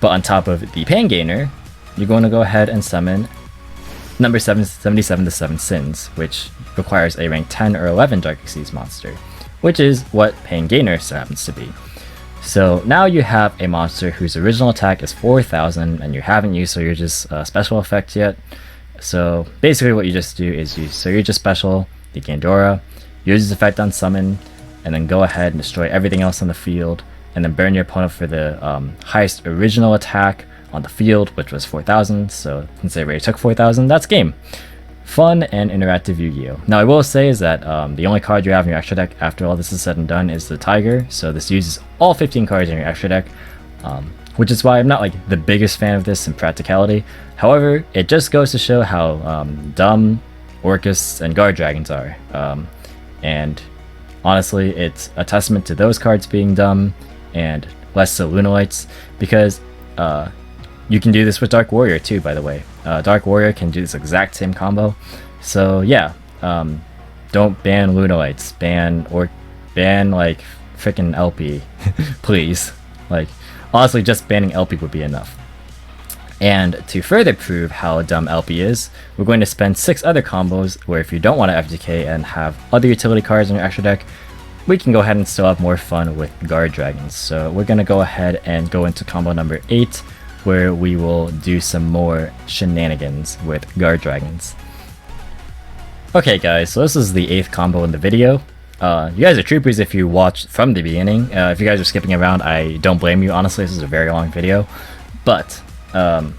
But on top of the Pain Gainer, you're going to go ahead and summon number 77 to 7 Sins, which requires a rank 10 or 11 Dark Xyz monster, which is what Pain Gainer so happens to be. So now you have a monster whose original attack is 4,000 and you haven't used Saryuja's special effect yet. So basically what you just do is use Saryuja's special, the Gandora, use its effect on summon, and then go ahead and destroy everything else on the field, and then burn your opponent for the highest original attack on the field, which was 4,000. So since they already took 4,000, that's game. Fun and interactive Yu-Gi-Oh! Now I will say is that the only card you have in your extra deck after all this is said and done is the Tiger, so this uses all 15 cards in your extra deck, which is why I'm not like the biggest fan of this in practicality. However, it just goes to show how dumb Orkests and Guard Dragons are, and honestly it's a testament to those cards being dumb and less so Lunalights, because you can do this with Dark Warrior too, by the way. Dark Warrior can do this exact same combo. So yeah, don't ban Lunalights. Ban like freaking LP, please. Like honestly, just banning LP would be enough. And to further prove how dumb LP is, we're going to spend 6 other combos where if you don't want to FTK and have other utility cards in your extra deck, we can go ahead and still have more fun with Guard Dragons. So we're going to go ahead and go into combo number 8, where we will do some more shenanigans with Guard Dragons. Okay guys, so this is the 8th combo in the video. You guys are troopers if you watched from the beginning. If you guys are skipping around, I don't blame you. Honestly, this is a very long video. But, yes,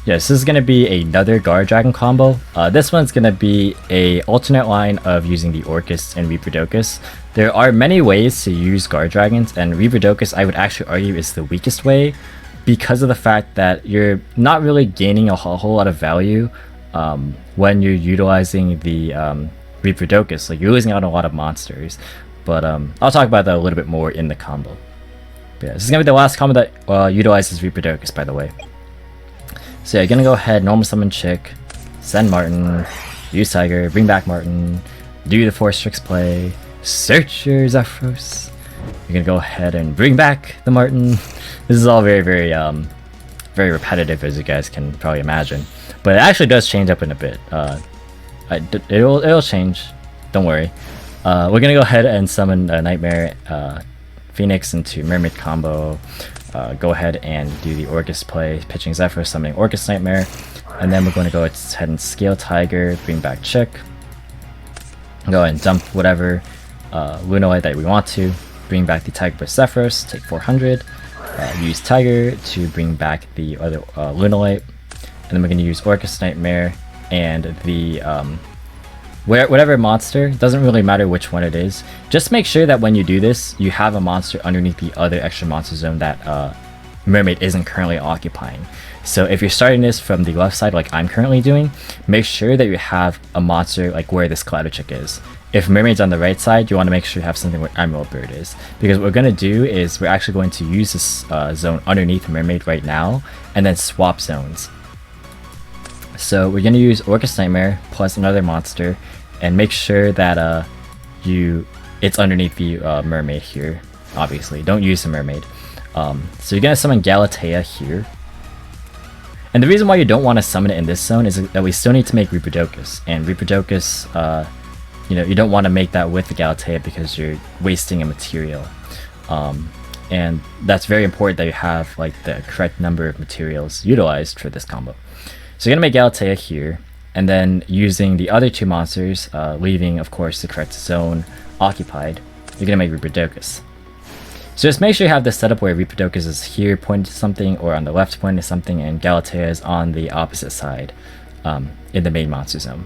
this is going to be another Guard Dragon combo. This one's going to be a alternate line of using the Orkest and Reaper-Docus. There are many ways to use Guard Dragons, and Reaper-Docus I would actually argue is the weakest way, because of the fact that you're not really gaining a whole lot of value when you're utilizing the Reaper-Docus. Like, you're losing out on a lot of monsters. But I'll talk about that a little bit more in the combo. But yeah, this is going to be the last combo that utilizes Reaper-Docus, by the way. So yeah, you're going to go ahead, normal summon Chick, send Martin, use Tiger, bring back Martin, do the Force Tricks play, search your Zephyros. You're going to go ahead and bring back the Martin. This is all very, very repetitive, as you guys can probably imagine. But it actually does change up in a bit. It'll change. Don't worry. We're gonna go ahead and summon a Nightmare Phoenix into Mermaid combo. Go ahead and do the Orkest play, pitching Zephyr, summoning Orkest Nightmare, and then we're going to go ahead and scale Tiger, bring back Chick. Go ahead and dump whatever Lunalight that we want to. Bring back the Tiger plus Zephyros, take 400. Use Tiger to bring back the other Lunalight, and then we're going to use Orkest Nightmare and the whatever monster. Doesn't really matter which one it is. Just make sure that when you do this, you have a monster underneath the other extra monster zone that Mermaid isn't currently occupying. So if you're starting this from the left side like I'm currently doing, make sure that you have a monster like where this Clouded Chick is. If Mermaid's on the right side, you want to make sure you have something where Emerald Bird is. Because what we're going to do is we're actually going to use this zone underneath Mermaid right now, and then swap zones. So we're going to use Orkest Nightmare plus another monster, and make sure that it's underneath the Mermaid here. Obviously, don't use the Mermaid. So you're going to summon Galatea here. And the reason why you don't want to summon it in this zone is that we still need to make Reaper-Docus. And Reaper-Docus, you don't want to make that with the Galatea because you're wasting a material. And that's very important that you have like the correct number of materials utilized for this combo. So you're going to make Galatea here, and then using the other two monsters, leaving of course the correct zone occupied, you're going to make Reaper-Docus. So just make sure you have this setup where Reaper-Docus is here pointing to something, or on the left pointing to something, and Galatea is on the opposite side in the main monster zone.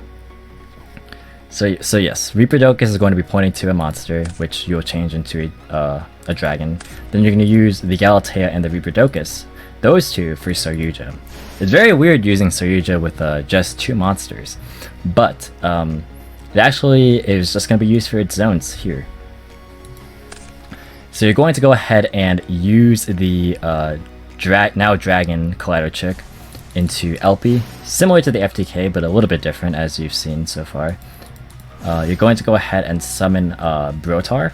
So yes, Reaper-Docus is going to be pointing to a monster, which you'll change into a dragon. Then you're going to use the Galatea and the Reaper-Docus, those two for Saryuja. It's very weird using Saryuja with just two monsters, but it actually is just going to be used for its zones here. So you're going to go ahead and use the now Dragon Kaleido Chick into LP, similar to the FTK, but a little bit different as you've seen so far. You're going to go ahead and summon Brotar.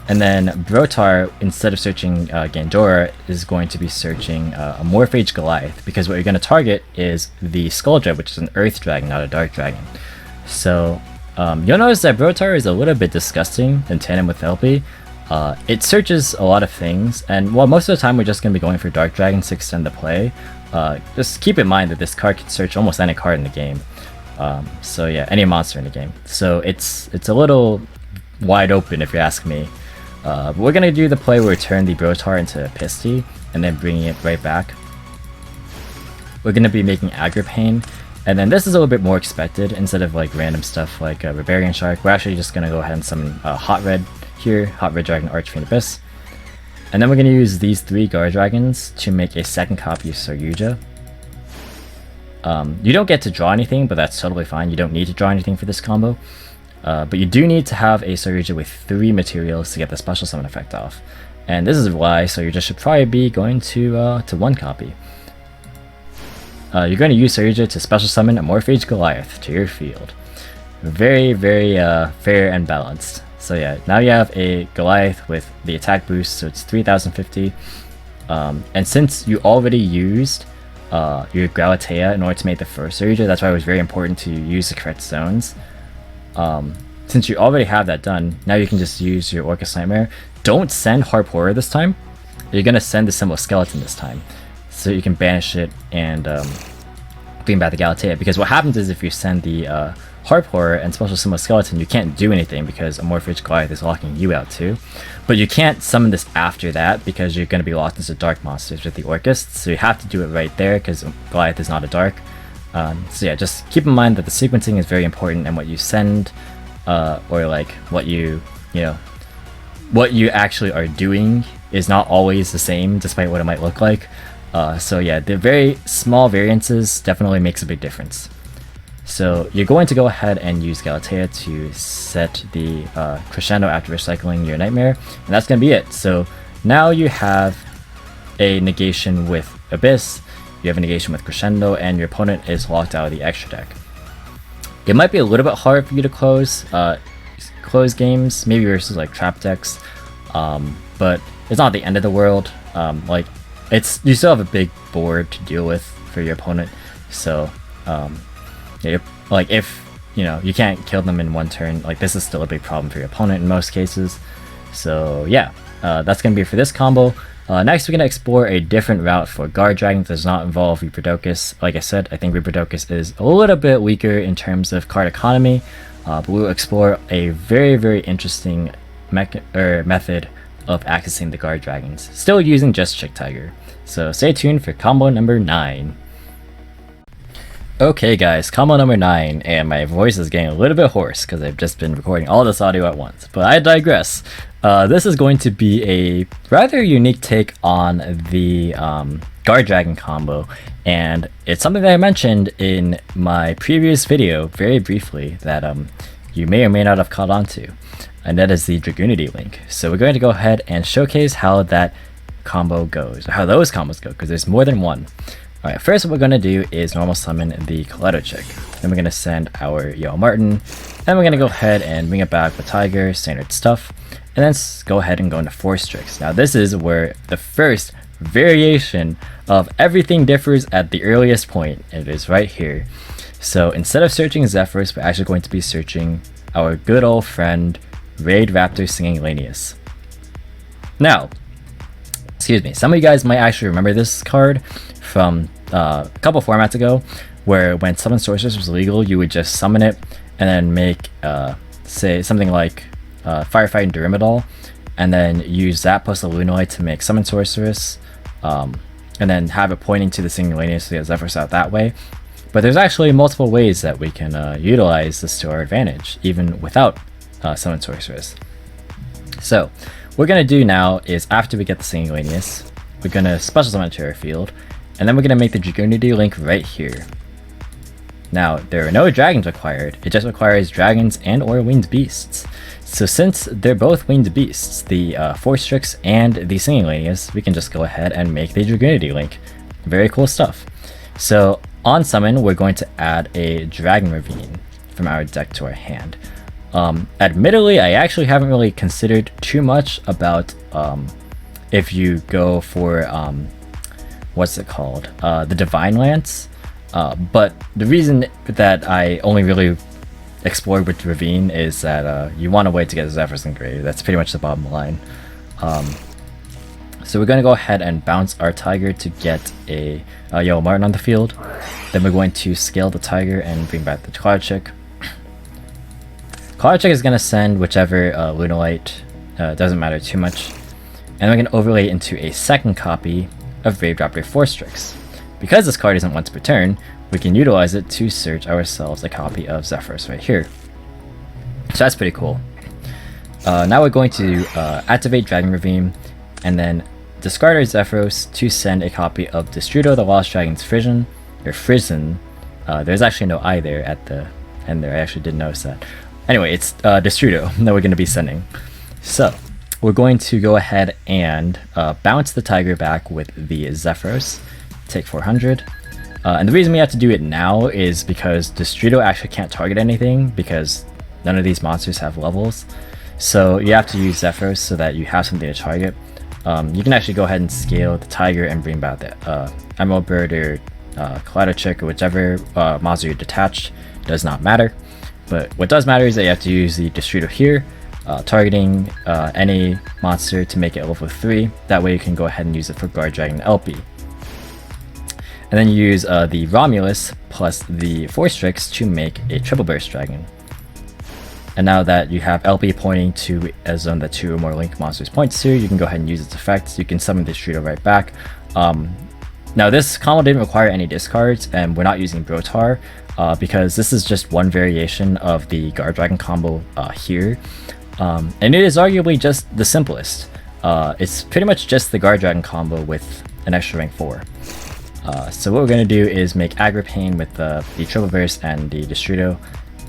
And then Brotar, instead of searching Gandora, is going to be searching a Morphage Goliath, because what you're going to target is the Skull Dread, which is an Earth Dragon, not a Dark Dragon. So you'll notice that Brotar is a little bit disgusting in tandem with LP. It searches a lot of things, and while most of the time we're just going to be going for Dark Dragons to extend the play, just keep in mind that this card can search almost any card in the game. So yeah, any monster in the game. So it's a little wide open if you ask me. But we're going to do the play where we turn the Brotar into Pisty, and then bringing it right back. We're going to be making Agripane, and then this is a little bit more expected. Instead of like random stuff like Barbarian Shark, we're actually just going to go ahead and summon Hot Red here, Hot Red Dragon Archfiend Abyss. And then we're going to use these 3 Guard Dragons to make a second copy of Saryuja. You don't get to draw anything, but that's totally fine. You don't need to draw anything for this combo. But you do need to have a Saryuja with 3 materials to get the special summon effect off. And this is why Saryuja should probably be going to 1 copy. You're going to use Saryuja to special summon a Morphage Goliath to your field. Very, very fair and balanced. So yeah, now you have a Goliath with the attack boost, so it's 3050. And since you already used your Galatea in order to make the first Saryuja, that's why it was very important to use the correct zones. Since you already have that done, now you can just use your Orkest Nightmare. Don't send Harp Horror this time. You're going to send the Symbol Skeleton this time, so you can banish it and bring back the Galatea. Because what happens is if you send the Harp Horror and Special Symbol Skeleton, you can't do anything because a Morphage Goliath is locking you out too. But you can't summon this after that because you're going to be locked into dark monsters with the Orkest, so you have to do it right there because Goliath is not a dark. So yeah, just keep in mind that the sequencing is very important, and what you send, or like what you actually are doing is not always the same, despite what it might look like. So yeah, the very small variances definitely makes a big difference. So you're going to go ahead and use Galatea to set the Crescendo after recycling your Nightmare, and that's going to be it. So now you have a negation with Abyss, you have a negation with Crescendo, and your opponent is locked out of the extra deck. It might be a little bit hard for you to close games, maybe versus like trap decks, but it's not the end of the world. Like you still have a big board to deal with for your opponent, so yeah, like if you can't kill them in one turn, like this is still a big problem for your opponent in most cases. So yeah, that's gonna be it for this combo. Next, we're going to explore a different route for Guard Dragon that does not involve Reproducus. Like I said, I think Reproducus is a little bit weaker in terms of card economy, but we will explore a very, very interesting method of accessing the Guard Dragons, still using just Chick Tiger. So stay tuned for combo number 9. Okay guys, combo number 9, and my voice is getting a little bit hoarse because I've just been recording all this audio at once, but I digress. This is going to be a rather unique take on the Guard Dragon combo, and it's something that I mentioned in my previous video very briefly that you may or may not have caught on to, and that is the Dragunity link. So we're going to go ahead and showcase how that combo goes, or how those combos go, because there's more than one. Alright, first what we're going to do is normal summon the Kaleido Chick. Then we're going to send our Yellow Martin. Then we're going to go ahead and bring it back with Tiger, standard stuff. And then go ahead and go into Force Tricks. Now this is where the first variation of everything differs at the earliest point. It is right here. So instead of searching Zephyrs, we're actually going to be searching our good old friend Raid Raptor Singing Lanius. Now, excuse me, some of you guys might actually remember this card from a couple formats ago, where when Summon Sorceress was illegal, you would just summon it and then make, say, something like Firefighting Durimital, and then use that plus a Lunalight to make Summon Sorceress, and then have it pointing to the Singing Lanius to get Zephyrs out that way. But there's actually multiple ways that we can utilize this to our advantage, even without Summon Sorceress. So, what we're going to do now is, after we get the Singing Lanius, we're going to special summon it to our field, and then we're going to make the Dragunity link right here. Now, there are no dragons required, it just requires dragons and or winged beasts. So since they're both winged beasts, the Force Tricks and the Singing Lanius, we can just go ahead and make the Dragunity link. Very cool stuff. So on summon, we're going to add a Dragon Ravine from our deck to our hand. Admittedly, I actually haven't really considered too much about if you go for, what's it called? The Divine Lance. But the reason that I only really explored with Ravine is that you want a way to get Zephrys engraved. That's pretty much the bottom line. So we're going to go ahead and bounce our Tiger to get a Yellow Marten on the field. Then we're going to scale the Tiger and bring back the Cloudchick. Cloudchick is going to send whichever Lunalight, doesn't matter too much. And we're going to overlay it into a second copy of Brave Raptor Forstrix. Because this card isn't once per turn, we can utilize it to search ourselves a copy of Zephrys right here. So that's pretty cool. Now we're going to activate Dragon Ravine, and then discard our Zephyros to send a copy of Destrudo the Lost Dragon's Frisian, or Frisian. There's actually no I there at the end there, I actually did notice that. Anyway, it's Destrudo that we're going to be sending. So, we're going to go ahead and bounce the Tiger back with the Zephyros, take 400. And the reason we have to do it now is because Destrudo actually can't target anything because none of these monsters have levels. So you have to use Zephyros so that you have something to target. You can actually go ahead and scale the Tiger and bring back the Emerald Bird or Cloudchick or whichever monster you detached, does not matter. But what does matter is that you have to use the Destrudo here, targeting any monster to make it level 3. That way you can go ahead and use it for Guard Dragon LP. And then you use the Romulus plus the Forstrix to make a Triple Burst Dragon. And now that you have LP pointing to a zone that 2 or more Link monsters point to, you can go ahead and use its effect. You can summon this Destrudo right back. Now this combo didn't require any discards, and we're not using Brotar because this is just one variation of the Guard Dragon combo here. And it is arguably just the simplest. It's pretty much just the Guard Dragon combo with an extra rank 4. So what we're going to do is make Agripane with the Triple Burst and the Destrudo.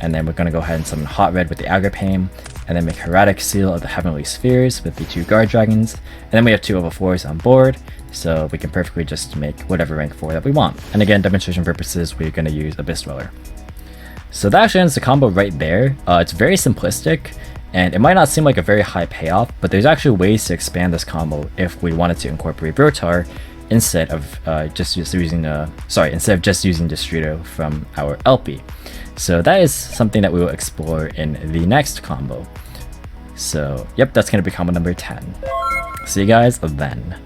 And then we're going to go ahead and summon Hot Red with the Agripane, and then make Hieratic Seal of the Heavenly Spheres with the 2 Guard Dragons. And then we have 2 level 4s on board, so we can perfectly just make whatever rank 4 that we want. And again, demonstration purposes, we're going to use Abyss Dweller. So that actually ends the combo right there. It's very simplistic, and it might not seem like a very high payoff, but there's actually ways to expand this combo if we wanted to incorporate Brotar instead of just using Destrudo from our LP. So that is something that we will explore in the next combo. So yep, that's going to be combo number 10. See you guys then.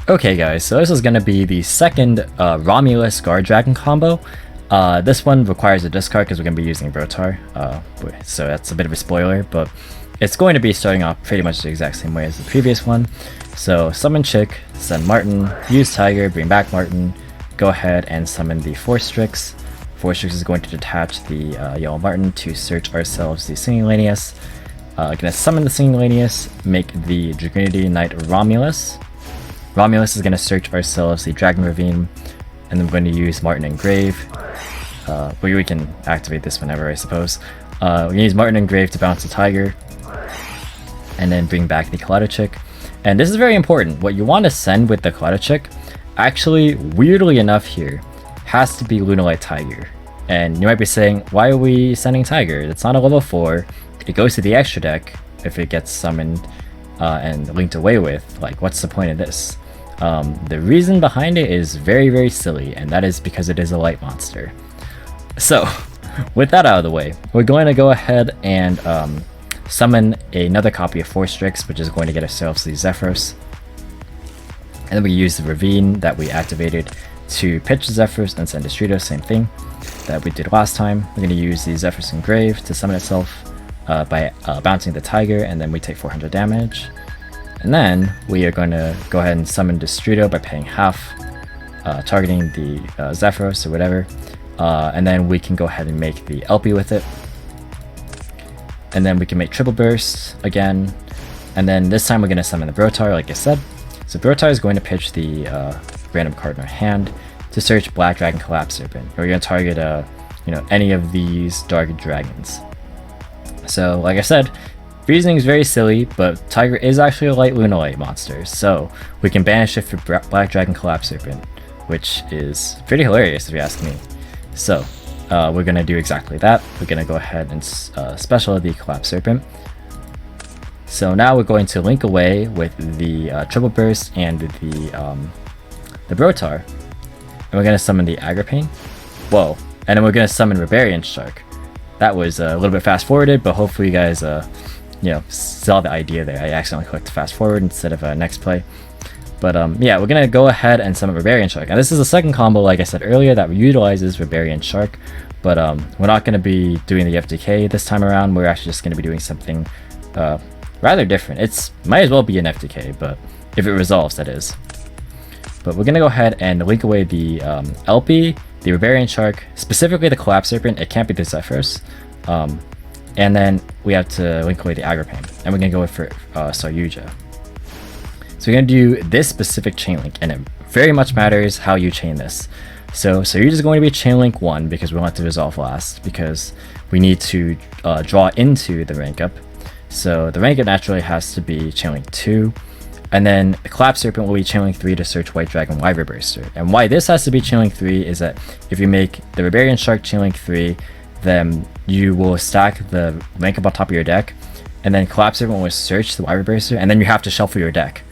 Okay guys, so this is going to be the second Romulus Guard Dragon combo. This one requires a discard because we're going to be using Brotar, so that's a bit of a spoiler, but it's going to be starting off pretty much the exact same way as the previous one. So summon Chick, send Marten, use Tiger, bring back Marten, go ahead and summon the Forstrix. Forstrix is going to detach the Yellow Marten to search ourselves the Singing Lanius. Gonna summon the Singing Lanius, make the Dragunity Knight Romulus. Romulus is gonna search ourselves the Dragon Ravine, and then we're going to use Marten Engrave. We can activate this whenever, I suppose. We're gonna use Marten Engrave to bounce the Tiger, and then bring back the Cloudchick. And this is very important. What you want to send with the Cloudchick, actually, weirdly enough here, has to be Lunalight Tiger. And you might be saying, why are we sending Tiger? It's not a level 4. It goes to the extra deck if it gets summoned and linked away with. Like, what's the point of this? The reason behind it is very, very silly, and that is because it is a light monster. So, with that out of the way, we're going to go ahead and summon another copy of Forstrix, which is going to get ourselves the Zephyros. And then we use the Ravine that we activated to pitch the Zephyros and send Destrudo, same thing that we did last time. We're going to use the Zephyros Engrave to summon itself by bouncing the Tiger, and then we take 400 damage. And then we are going to go ahead and summon Destrudo by paying half, targeting the Zephyros or whatever. And then we can go ahead and make the LP with it. And then we can make Triple Burst again. And then this time we're going to summon the Brotar, like I said. So Brotar is going to pitch the random card in our hand to search Black Dragon Collapse Serpent. We're going to target any of these dark dragons. So like I said, reasoning is very silly, but Tiger is actually a light Lunalight monster, so we can banish it for Black Dragon Collapse Serpent, which is pretty hilarious if you ask me. So we're going to do exactly that. We're going to go ahead and special the Collapse Serpent. So now we're going to link away with the Triple Burst and the Brotar. And we're going to summon the Agripane. Whoa, and then we're gonna summon Rebellion Shark. That was a little bit fast forwarded, but hopefully you guys saw the idea there. I accidentally clicked fast forward instead of next play. But yeah, we're gonna go ahead and summon Rebellion Shark. Now this is the second combo, like I said earlier, that utilizes Rebellion Shark, but we're not gonna be doing the FTK this time around. We're actually just gonna be doing something rather different. It's might as well be an FTK, but if it resolves, that is. But we're gonna go ahead and link away the LP, the Rebellion Shark, specifically the Collapse Serpent. It can't be the Zephyros. And then we have to link away the Agripane, and we're gonna go for Saryuja. So we're gonna do this specific chain link, and it very much matters how you chain this. So Saryuja is going to be chain link 1 because we want to resolve last, because we need to draw into the rank up. So the rank up naturally has to be chain link 2. And then the Collapse Serpent will be chain link 3 to search White Dragon Wyvern Burster. And why this has to be chain link 3 is that if you make the Rebellion Shark chain link 3, then you will stack the rank up on top of your deck, and then Collapse Serpent will search the Wyvern Burster, and then you have to shuffle your deck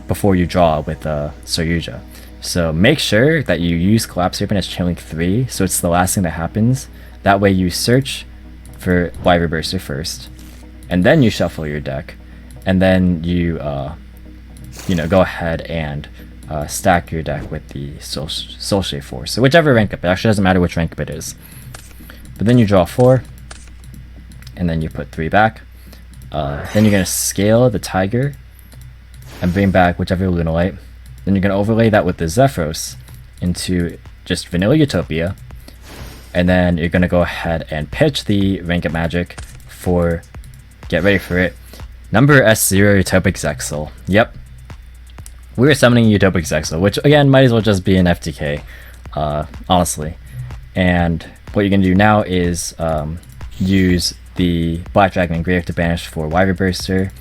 before you draw with Saryuja. So make sure that you use Collapse Serpent as chain link 3, so it's the last thing that happens. That way you search for Wyvern Burster first, and then you shuffle your deck, and then you go ahead and stack your deck with the Soul Shade Force. So whichever rank up, it actually doesn't matter which rank up it is. But then you draw 4, and then you put 3 back. Then you're going to scale the Tiger and bring back whichever Lunalight. Then you're going to overlay that with the Zephyros into just vanilla Utopia. And then you're going to go ahead and pitch the rank up magic for, get ready for it, number S0 Utopic Zexal. Yep. We were summoning Utopic Zexal, which again might as well just be an FTK, honestly. And what you're going to do now is use the Black Dragon Engrave to banish for Wyvern Burster,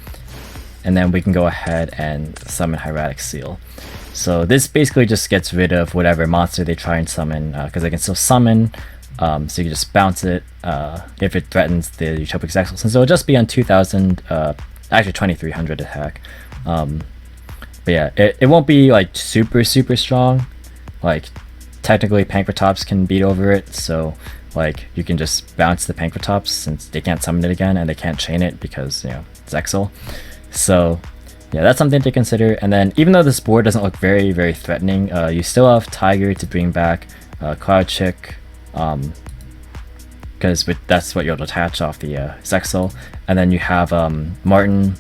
and then we can go ahead and summon Hieratic Seal. So this basically just gets rid of whatever monster they try and summon, because they can still summon, so you can just bounce it if it threatens the Utopic Zexal, since it'll just be on 2000, actually 2300 attack. But yeah, it won't be like super strong. Like technically Pankratops can beat over it, so like you can just bounce the Pankratops since they can't summon it again and they can't chain it because, you know, Zexal. So yeah, that's something to consider. And then even though this board doesn't look very threatening, you still have Tiger to bring back, Cloud Chick, because that's what you'll attach off the Zexal, and then you have Martin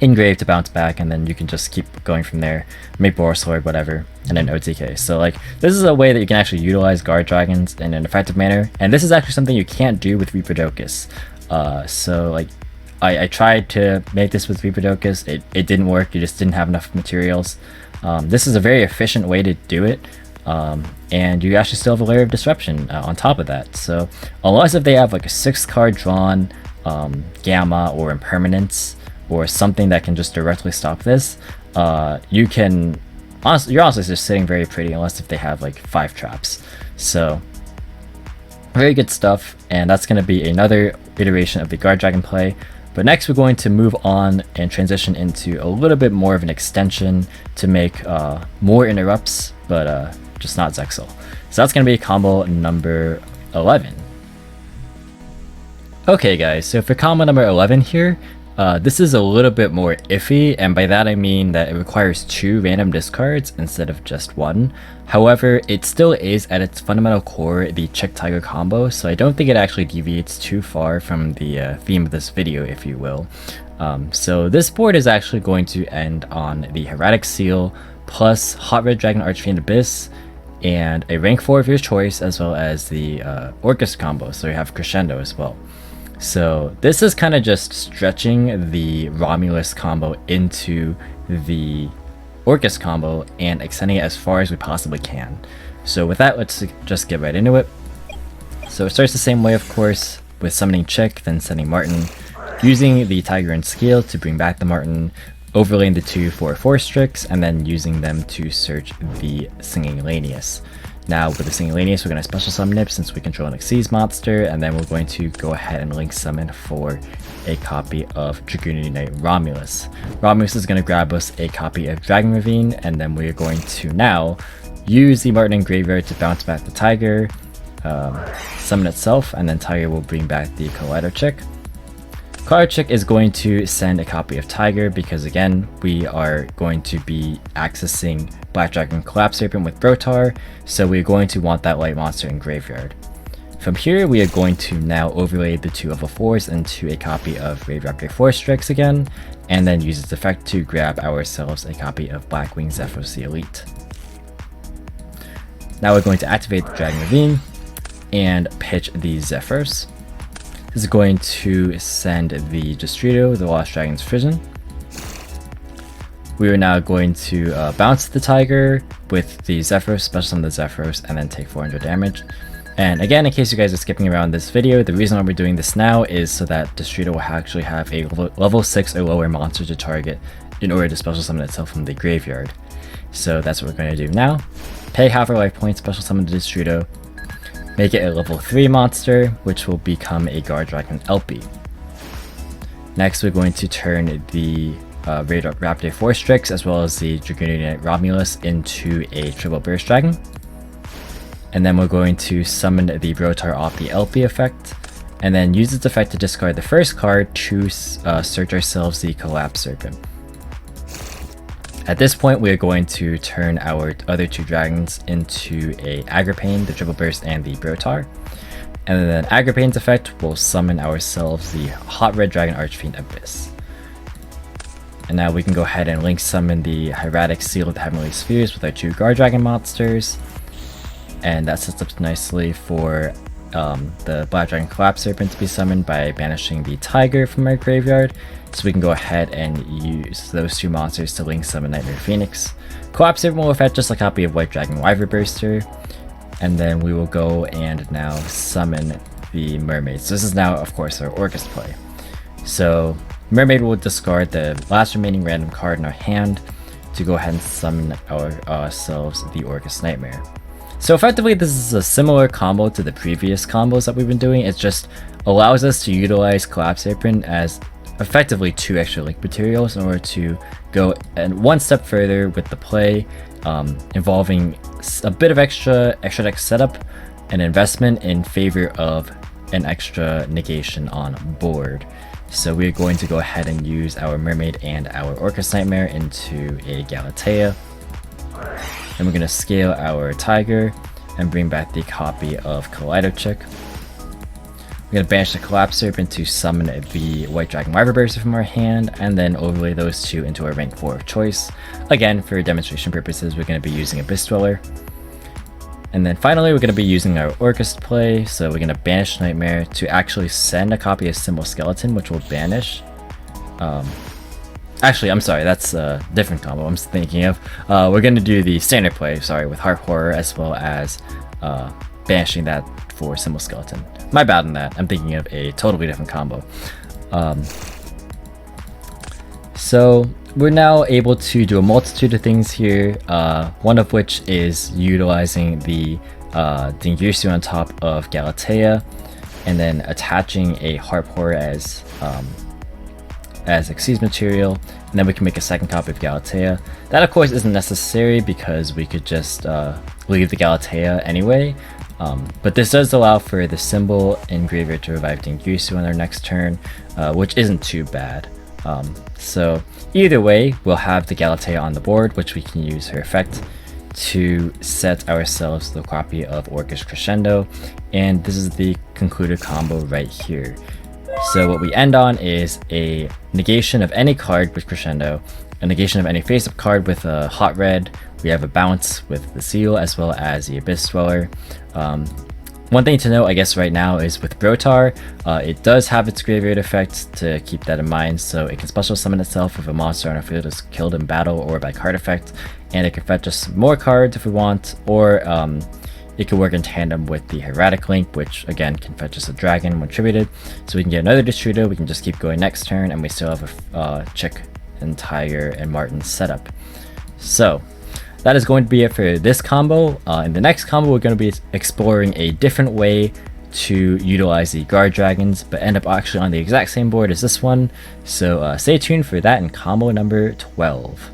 Engrave to bounce back, and then you can just keep going from there, make Boros Lord, whatever, and then OTK. So like this is a way that you can actually utilize guard dragons in an effective manner, and this is actually something you can't do with Reaper-Docus. So like I tried to make this with Reaper-Docus, it didn't work. You just didn't have enough materials. This is a very efficient way to do it, and you actually still have a layer of disruption on top of that. So unless if they have like a 6 card drawn Gamma or Impermanence or something that can just directly stop this, you can you're honestly just sitting very pretty, unless if they have like 5 traps. So very good stuff, and that's going to be another iteration of the guard dragon play. But next we're going to move on and transition into a little bit more of an extension to make more interrupts, but just not Zexal. So that's going to be combo number 11. Okay guys, so for combo number 11 here, this is a little bit more iffy, and by that I mean that it requires 2 random discards instead of just 1. However, it still is at its fundamental core the Chick Tiger combo, so I don't think it actually deviates too far from the theme of this video, if you will. So this board is actually going to end on the Hieratic Seal plus Hot Red Dragon Archfiend Abyss and a rank 4 of your choice, as well as the Orkest combo, so you have Crescendo as well. So this is kind of just stretching the Romulus combo into the Orkest combo and extending it as far as we possibly can. So with that, let's just get right into it. So it starts the same way, of course, with summoning Chick, then sending Martin, using the Tiger and Scale to bring back the Martin, overlaying the 2 4/4 Strix, and then using them to search the Singing Lanius. Now with the Singing Lanius, we're going to special summon it since we control an Xyz monster, and then we're going to go ahead and link summon for a copy of Dragunity Knight Romulus. Romulus is going to grab us a copy of Dragon Ravine, and then we're going to now use the Martin and Graveyard to bounce back the Tiger, summon itself, and then Tiger will bring back the Collider Chick. Collider Chick is going to send a copy of Tiger because again, we are going to be accessing Black Dragon Collapse Serpent with Brotar, so we're going to want that light monster in graveyard. From here, we are going to now overlay the 2 level 4s into a copy of Rave Raptor Force Strikes again, and then use its effect to grab ourselves a copy of Blackwing Zephyros the Elite. Now we're going to activate the Dragon Ravine and pitch the Zephyros. This is going to send the Distrito, the Lost Dragon's Prison. We are now going to bounce the Tiger with the Zephyros, special summon the Zephyros, and then take 400 damage. And again, in case you guys are skipping around this video, the reason why we're doing this now is so that Distrito will actually have a level 6 or lower monster to target in order to special summon itself from the graveyard. So that's what we're going to do now. Pay half our life points, special summon the Distrito, make it a level 3 monster, which will become a Guard Dragon LP. Next, we're going to turn the Rave Raptor Force Strix as well as the Dragunity Romulus into a triple Burst Dragon. And then we're going to summon the Brotar off the LP effect, and then use its effect to discard the first card to search ourselves the Collapse Serpent. At this point, we are going to turn our other 2 dragons into a Agripane, the Triple Burst, and the Brotar. And then Agripane's effect will summon ourselves the Hot Red Dragon Archfiend Abyss. And now we can go ahead and link summon the Hieratic Seal of the Heavenly Spheres with our 2 Guard Dragon monsters. And that sets up nicely for the Black Dragon Collapse Serpent to be summoned by banishing the Tiger from our graveyard. So we can go ahead and use those 2 monsters to link summon Nightmare Phoenix. Collapse Serpent will fetch just a copy of White Dragon Wyvern Burster. And then we will go and now summon the Mermaid. So this is now, of course, our Orkest play. So Mermaid will discard the last remaining random card in our hand to go ahead and summon ourselves the Orkest Nightmare. So effectively, this is a similar combo to the previous combos that we've been doing. It just allows us to utilize Collapse Serpent as effectively 2 extra link materials in order to go and 1 step further with the play, involving a bit of extra deck setup and investment in favor of an extra negation on board. So we're going to go ahead and use our Mermaid and our Orkest Nightmare into a Galatea. And we're going to scale our Tiger and bring back the copy of Collider Chick. We're going to banish the Collapse Serpent to summon the White Dragon Wyvern Burster from our hand, and then overlay those 2 into our rank 4 of choice. Again, for demonstration purposes, we're going to be using Abyss Dweller. And then finally, we're going to be using our Orkest play, so we're going to banish Nightmare to actually send a copy of Symbol Skeleton, which will banish. Actually, I'm sorry, that's a different combo I'm thinking of. We're going to do the standard play, sorry, with Heart Horror, as well as banishing that for Symbol Skeleton. My bad on that, I'm thinking of a totally different combo. So we're now able to do a multitude of things here, one of which is utilizing the Dingirsu on top of Galatea, and then attaching a Harp Horror as Xyz material, and then we can make a second copy of Galatea. That of course isn't necessary because we could just leave the Galatea anyway, but this does allow for the symbol in graveyard to revive Dingirsu on our next turn, which isn't too bad. So either way, we'll have the Galatea on the board, which we can use her effect to set ourselves the copy of Orkest Crescendo, and this is the concluded combo right here. So what we end on is a negation of any card with Crescendo, a negation of any face-up card with a Hot Red, we have a bounce with the Seal, as well as the Abyss Dweller. One thing to note, I guess, right now is with Brotar, it does have its graveyard effect to keep that in mind, so it can special summon itself if a monster on our field is killed in battle or by card effect, and it can fetch us more cards if we want, or it can work in tandem with the Hieratic Link, which again can fetch us a dragon when tributed, so we can get another Distrito, we can just keep going next turn, and we still have a Chick and Tiger and Martin setup. So that is going to be it for this combo. In the next combo, we're going to be exploring a different way to utilize the Guard Dragons, but end up actually on the exact same board as this one, so stay tuned for that in combo number 12.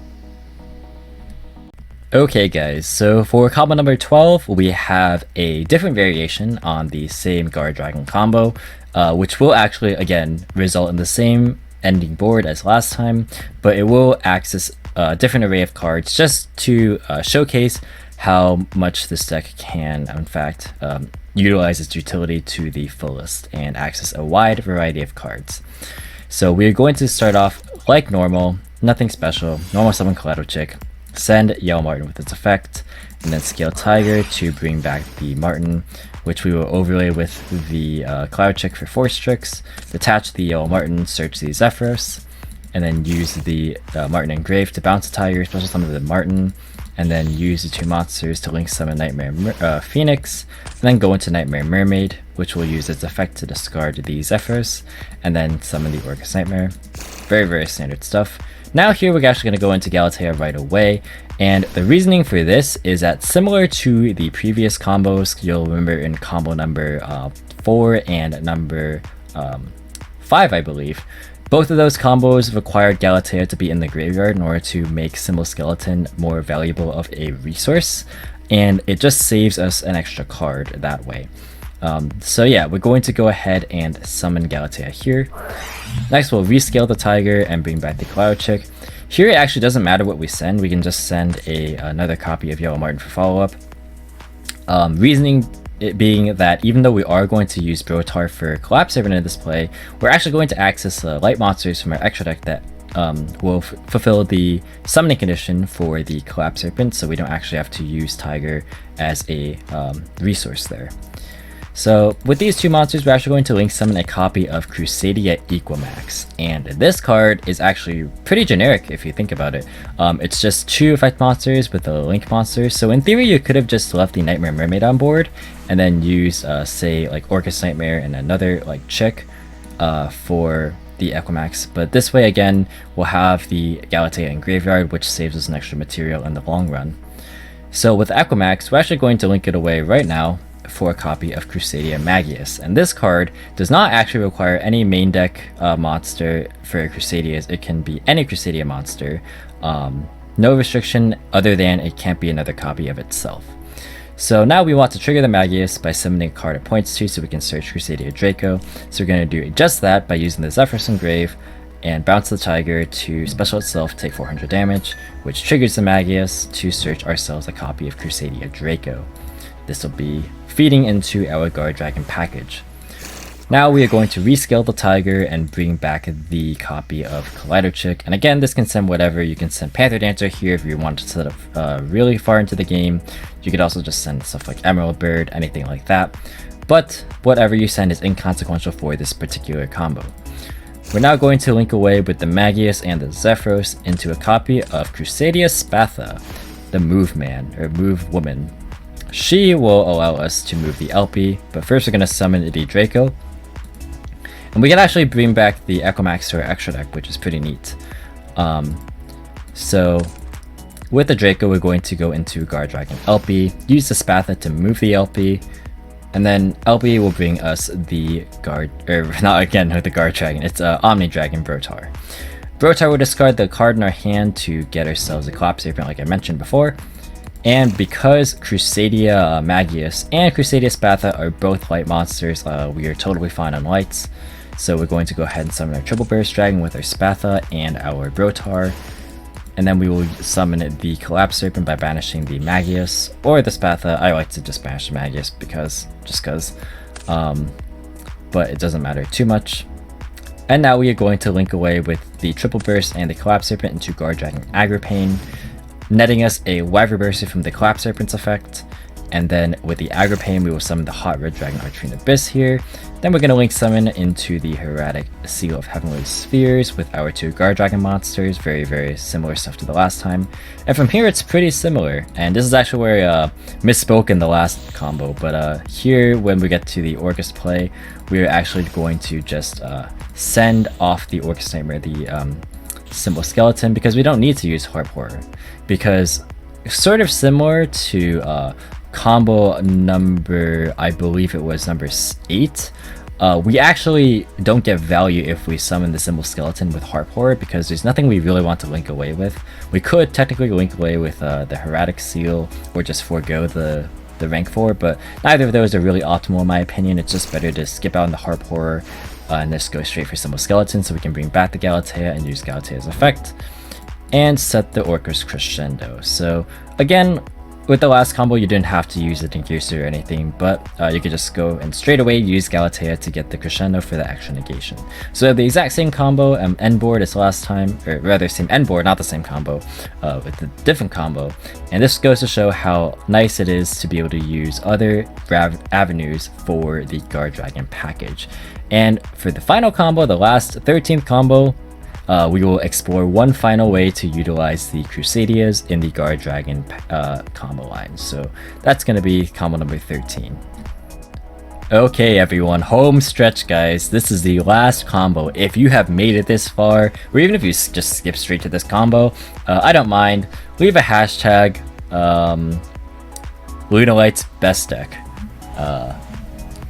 Okay guys, so for combo number 12, we have a different variation on the same Guard Dragon combo, which will actually, again, result in the same ending board as last time, but it will access a different array of cards just to showcase how much this deck can, in fact, utilize its utility to the fullest and access a wide variety of cards. So we're going to start off like normal, nothing special, normal summon Collateral Chick, send Yellow Martin with its effect, and then scale Tiger to bring back the Martin, which we will overlay with the Cloud Chick for Force Tricks, detach the Yellow Martin, search the Zephyros, and then use the Martin Engrave to bounce the Tiger, special summon the Martin, and then use the two monsters to link summon Nightmare Phoenix, and then go into Nightmare Mermaid, which will use its effect to discard the Zephyros, and then summon the Orkest Nightmare. Very, very standard stuff. Now here we're actually going to go into Galatea right away, and the reasoning for this is that similar to the previous combos, you'll remember in combo number 4 and number 5, I believe, both of those combos required Galatea to be in the graveyard in order to make Symbol Skeleton more valuable of a resource, and it just saves us an extra card that way. So yeah, we're going to go ahead and summon Galatea here. Next, we'll rescale the Tiger and bring back the Cloud Chick. Here it actually doesn't matter what we send, we can just send another copy of Yellow Martin for follow-up. Reasoning it being that even though we are going to use Brotar for Collapse Serpent in this play, we're actually going to access light monsters from our extra deck that will fulfill the summoning condition for the Collapse Serpent, so we don't actually have to use Tiger as a resource there. So with these two monsters, we're actually going to link summon a copy of Crusadia Equimax, and this card is actually pretty generic if you think about it. It's just 2 effect monsters with a link monster, so in theory you could have just left the Nightmare Mermaid on board and then use say like Orkest Nightmare and another like Chick for the Equimax, but this way again we'll have the Galatea in graveyard, which saves us an extra material in the long run. So with Equimax, we're actually going to link it away right now for a copy of Crusadia Magius, and this card does not actually require any main deck monster for Crusadias. It can be any Crusadia monster, no restriction other than it can't be another copy of itself. So now we want to trigger the Magius by summoning a card it points to so we can search Crusadia Draco. So we're going to do just that by using the Zephyros Engrave and bounce the Tiger to special itself, take 400 damage, which triggers the Magius to search ourselves a copy of Crusadia Draco. This will be feeding into our Guard Dragon package. Now we are going to rescale the Tiger and bring back the copy of Collider Chick. And again, this can send whatever. You can send Panther Dancer here if you want to set up really far into the game. You could also just send stuff like Emerald Bird, anything like that. But whatever you send is inconsequential for this particular combo. We're now going to link away with the Magius and the Zephyros into a copy of Crusadia Spatha, the Move Man, or Move Woman. She will allow us to move the LP, but first we're going to summon the Draco. And we can actually bring back the Equimax to our extra deck, which is pretty neat. So with the Draco, we're going to go into Guard Dragon LP, use the Spatha to move the LP, and then LP will bring us the Guard, or not again with the Guard Dragon, it's Omni Dragon Brotar. Brotar will discard the card in our hand to get ourselves a Collapse Serpent like I mentioned before. And because Crusadia Magius and Crusadia Spatha are both light monsters, we are totally fine on lights. So we're going to go ahead and summon our Triple Burst Dragon with our Spatha and our Brotar. And then we will summon the Collapse Serpent by banishing the Magius or the Spatha. I like to just banish the Magius just because. But it doesn't matter too much. And now we are going to link away with the Triple Burst and the Collapse Serpent into Guard Dragon Agripain, netting us a Wide Reverser from the Collapse Serpent's effect. And then with the Agripain, we will summon the Hot Red Dragon Artrine Abyss here. Then we're going to link summon into the Hieratic Seal of Heavenly Spheres with our 2 Guard Dragon monsters. Very, very similar stuff to the last time. And from here, it's pretty similar. And this is actually where I misspoke in the last combo. But here, when we get to the Orkest play, we're actually going to just send off the Orkest Nightmare, the Symbol Skeleton, because we don't need to use Harp Horror. Because sort of similar to combo number, I believe it was number 8, we actually don't get value if we summon the Symbol Skeleton with Harp Horror, because there's nothing we really want to link away with. We could technically link away with the Hieratic Seal, or just forego the rank 4, but neither of those are really optimal in my opinion. It's just better to skip out on the Harp Horror and just go straight for Symbol Skeleton, so we can bring back the Galatea and use Galatea's effect, and set the Orkest Crescendo. So again, with the last combo, you didn't have to use the Dinkyusu or anything, but you could just go and straight away use Galatea to get the Crescendo for the extra negation. So we have the exact same combo end board as last time, or rather same end board, not the same combo, with a different combo. And this goes to show how nice it is to be able to use other avenues for the Guard Dragon package. And for the final combo, the last 13th combo, we will explore one final way to utilize the Crusadias in the Guard Dragon combo line. So that's going to be combo number 13. Okay everyone, home stretch guys. This is the last combo. If you have made it this far, or even if you just skip straight to this combo, I don't mind. Leave a hashtag, Lunalight's best deck.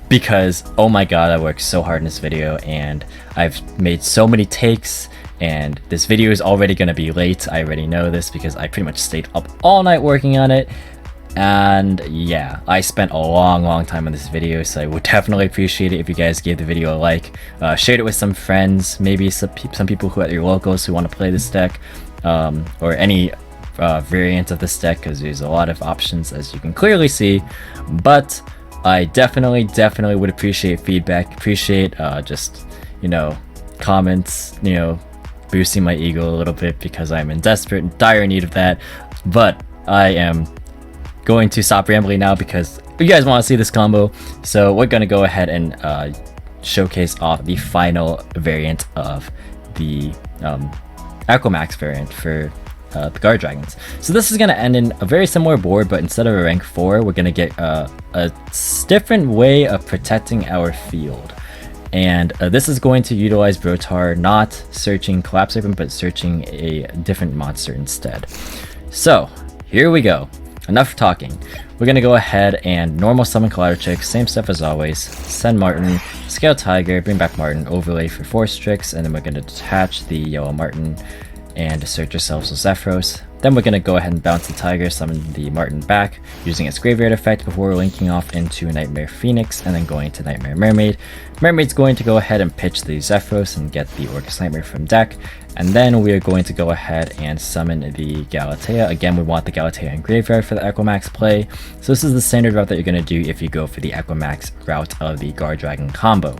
Because, oh my god, I worked so hard in this video, and I've made so many takes, and this video is already going to be late. I already know this because I pretty much stayed up all night working on it. And yeah, I spent a long time on this video, so I would definitely appreciate it if you guys gave the video a like, shared it with some friends, maybe some people who are at your locals who want to play this deck, or any variant of this deck, because there's a lot of options as you can clearly see. But I definitely would appreciate feedback, appreciate just, you know, comments, you know, boosting my ego a little bit, because I'm in desperate and dire need of that. But I am going to stop rambling now because you guys want to see this combo. So we're going to go ahead and showcase off the final variant of the Aquamax variant for the Guard Dragons. So this is going to end in a very similar board, but instead of a rank 4, we're going to get a different way of protecting our field. And this is going to utilize Brotar, not searching Collapse Weapon, but searching a different monster instead. So here we go. Enough talking. We're going to go ahead and normal summon Kaleidrochick, same stuff as always. Send Martin, scale Tiger, bring back Martin, overlay for 4 Strix, and then we're going to detach the yellow Martin and search ourselves with Zephyros. Then we're going to go ahead and bounce the Tiger, summon the Martin back, using its graveyard effect before linking off into Nightmare Phoenix, and then going to Nightmare Mermaid. Mermaid's going to go ahead and pitch the Zephyros and get the Orkest Nightmare from deck, and then we are going to go ahead and summon the Galatea. Again, we want the Galatea in graveyard for the Aquamax play, so this is the standard route that you're going to do if you go for the Aquamax route of the Guard Dragon combo.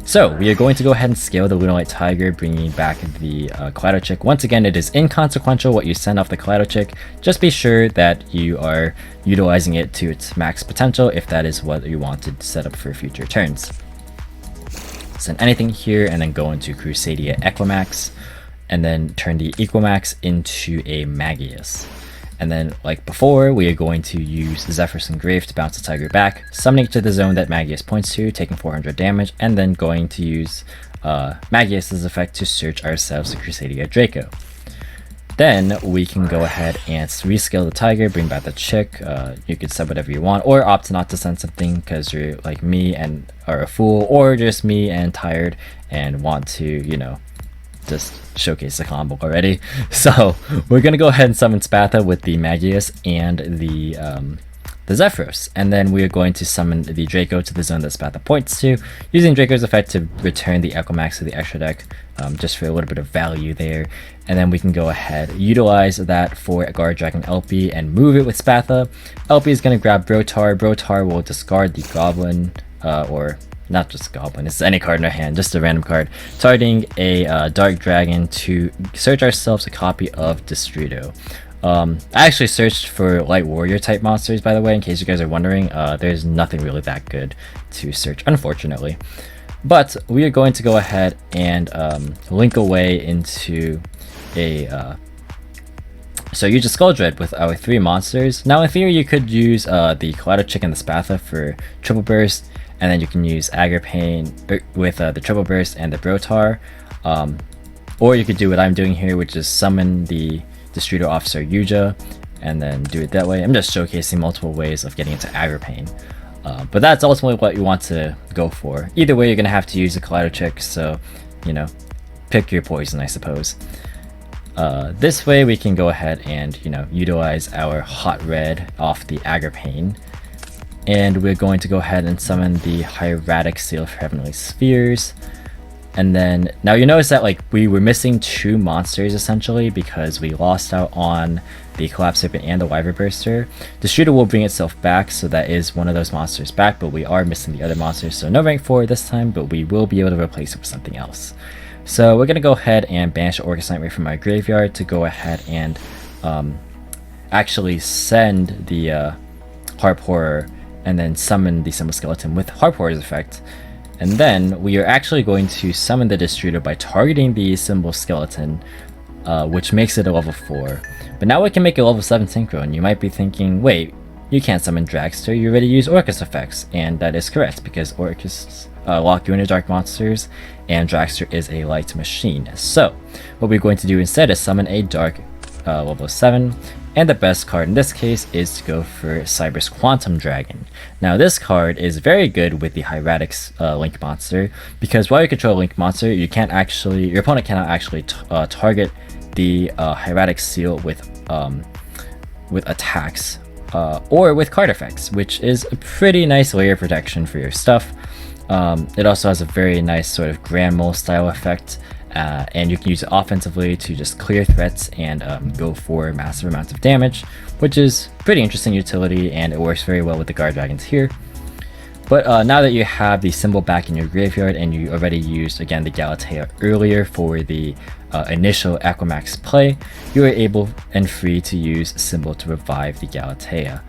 So we are going to go ahead and scale the Lunalight Tiger, bringing back the Kaleidrochick. Once again, it is inconsequential what you send off the Kaleidrochick. Just be sure that you are utilizing it to its max potential if that is what you want to set up for future turns. Send anything here and then go into Crusadia Equimax, and then turn the Equimax into a Magius. And then, like before, we are going to use Zephyros and Grave to bounce the Tiger back, summoning it to the zone that Magius points to, taking 400 damage, and then going to use Magius's effect to search ourselves the Crusadia Draco. Then we can go ahead and rescale the Tiger, bring back the Chick. You could sub whatever you want, or opt not to send something because you're like me and are a fool, or just me and tired and want to, you know, just showcase the combo already. So we're gonna go ahead and summon Spatha with the Magius and the Zephyros, and then we are going to summon the Draco to the zone that Spatha points to, using Draco's effect to return the Aquamax to the extra deck, just for a little bit of value there. And then we can go ahead, utilize that for a Guard Dragon LP and move it with Spatha. LP is going to grab Brotar. Brotar will discard the Goblin, or not just Goblin, it's any card in our hand, just a random card, targeting a Dark Dragon to search ourselves a copy of Destrudo. I actually searched for Light Warrior type monsters, by the way, in case you guys are wondering. There's nothing really that good to search, unfortunately. But we are going to go ahead and link away into a... So use a Skull Dread with our 3 monsters. Now in theory you could use the Kaleidrochick and the Spatha for Triple Burst, and then you can use Agripane with the Triple Burst and the Brotar. Or you could do what I'm doing here, which is summon the Destrudo Officer Yuja, and then do it that way. I'm just showcasing multiple ways of getting into Agripane. But that's ultimately what you want to go for. Either way, you're going to have to use a Kaleido Chick, so, you know, pick your poison, I suppose. This way we can go ahead and, you know, utilize our Hot Red off the Agripane. And we're going to go ahead and summon the Hieratic Seal for Heavenly Spheres. And then, now you notice that like we were missing 2 monsters essentially because we lost out on the Collapse Serpent and the Wyvern Burster. The Shooter will bring itself back, so that is one of those monsters back, but we are missing the other monsters, so no rank 4 this time, but we will be able to replace it with something else. So we're going to go ahead and banish Orkest Nightmare from our graveyard to go ahead and actually send the Harp Horror and then summon the Symbol Skeleton with Harp Horror's effect. And then we are actually going to summon the Destroyer by targeting the Symbol Skeleton, which makes it a level 4. But now we can make a level 7 Synchro, and you might be thinking, wait, you can't summon Dragster, you already use Orkest effects. And that is correct, because Orkests lock you into dark monsters, and Dragster is a light machine. So, what we're going to do instead is summon a dark level 7, and the best card in this case is to go for Cyber's Quantum Dragon. Now this card is very good with the Hieratic Link monster, because while you control a Link monster, you can't actually, your opponent cannot actually target the Hieratic Seal with attacks or with card effects, which is a pretty nice layer of protection for your stuff. It also has a very nice sort of Grand Mole style effect. And you can use it offensively to just clear threats and go for massive amounts of damage, which is pretty interesting utility, and it works very well with the Guard Dragons here. But now that you have the symbol back in your graveyard, and you already used again the Galatea earlier for the initial Aquamax play, you are able and free to use symbol to revive the Galatea.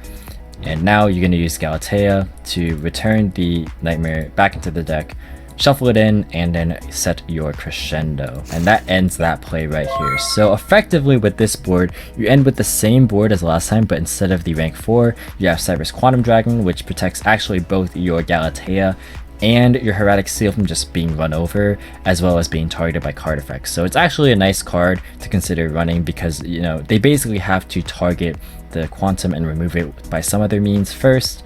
And now you're going to use Galatea to return the Nightmare back into the deck, shuffle it in, and then set your Crescendo. And that ends that play right here. So effectively with this board, you end with the same board as last time, but instead of the rank 4, you have Cyber's Quantum Dragon, which protects actually both your Galatea and your Hieratic Seal from just being run over, as well as being targeted by card effects. So it's actually a nice card to consider running, because, you know, they basically have to target the Quantum and remove it by some other means first.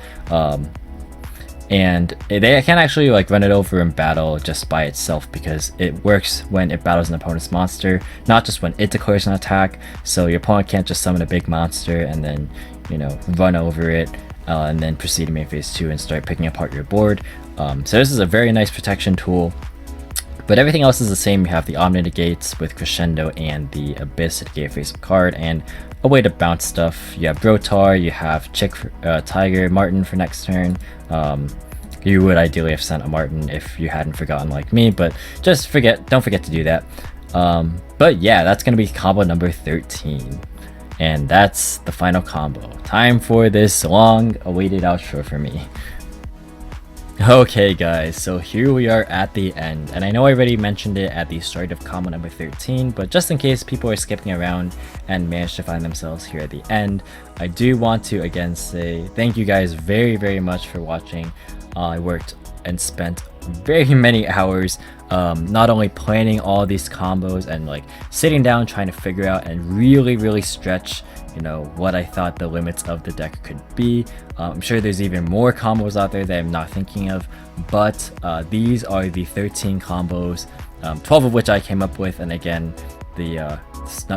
And they can actually like run it over in battle just by itself, because it works when it battles an opponent's monster, not just when it declares an attack. So your opponent can't just summon a big monster and then, you know, run over it and then proceed to main phase 2 and start picking apart your board. So this is a very nice protection tool. But everything else is the same. You have the Omni Negates with Crescendo and the Abyss to get a face-up card, and a way to bounce stuff. You have Brotar, you have Chick, Tiger, Martin for next turn. You would ideally have sent a Martin if you hadn't forgotten like me, but just don't forget to do that. But yeah, that's going to be combo number 13. And that's the final combo. Time for this long-awaited outro for me. Okay guys, so here we are at the end, and I know I already mentioned it at the start of combo number 13, but just in case people are skipping around and manage to find themselves here at the end, I do want to again say thank you guys very much for watching. I worked and spent very many hours not only planning all these combos and like sitting down trying to figure out and really stretch, you know, what I thought the limits of the deck could be. I'm sure there's even more combos out there that I'm not thinking of, but these are the 13 combos, 12 of which I came up with, and again, the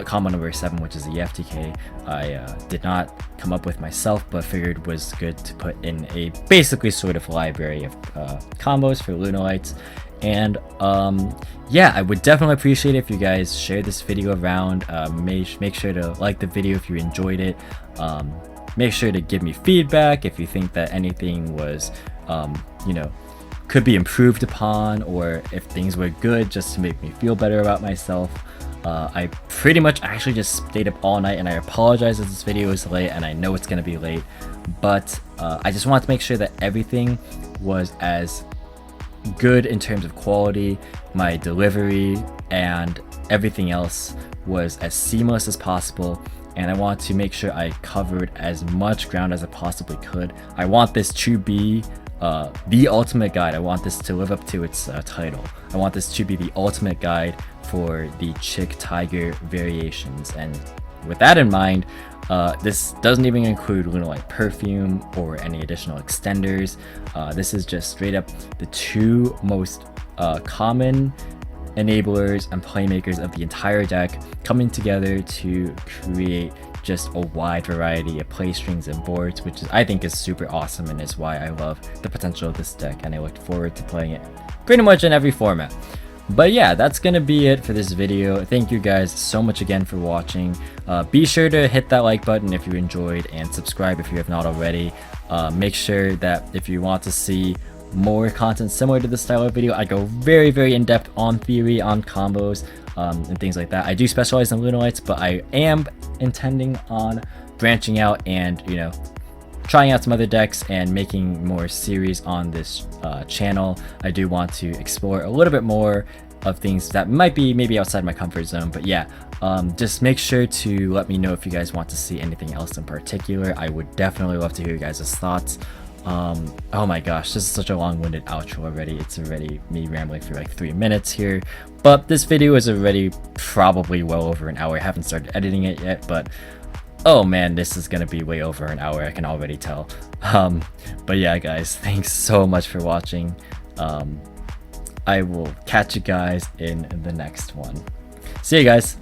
combo number 7, which is the EFTK, I did not come up with myself, but figured was good to put in a basically sort of library of combos for Lunalights. And yeah, I would definitely appreciate it if you guys share this video around. Make sure to like the video if you enjoyed it. Make sure to give me feedback if you think that anything was you know, could be improved upon, or if things were good, just to make me feel better about myself. I pretty much actually just stayed up all night, and I apologize that this video is late, and I know it's gonna be late, but I just wanted to make sure that everything was as good in terms of quality, my delivery, and everything else was as seamless as possible. And I want to make sure I covered as much ground as I possibly could. I want this to be the ultimate guide. I want this to live up to its title. I want this to be the ultimate guide for the Chick Tiger variations. And with that in mind, This doesn't even include Lunalight perfume or any additional extenders. This is just straight up the two most common enablers and playmakers of the entire deck coming together to create just a wide variety of play strings and boards, which I think is super awesome and is why I love the potential of this deck, and I look forward to playing it pretty much in every format. But yeah, that's gonna be it for this video. Thank you guys so much again for watching. Be sure to hit that like button if you enjoyed, and subscribe if you have not already. Make sure that if you want to see more content similar to this style of video, I go very in-depth on theory, on combos, and things like that. I do specialize in Lunalights, but I am intending on branching out and, you know, trying out some other decks and making more series on this channel. I do want to explore a little bit more of things that might be maybe outside my comfort zone, but yeah, just make sure to let me know if you guys want to see anything else in particular. I would definitely love to hear you guys' thoughts. Oh my gosh, this is such a long-winded outro already. It's already me rambling for like 3 minutes here, but this video is already probably well over an hour. I haven't started editing it yet, but oh man, this is gonna be way over an hour, I can already tell. But yeah guys, thanks so much for watching. I will catch you guys in the next one. See you guys.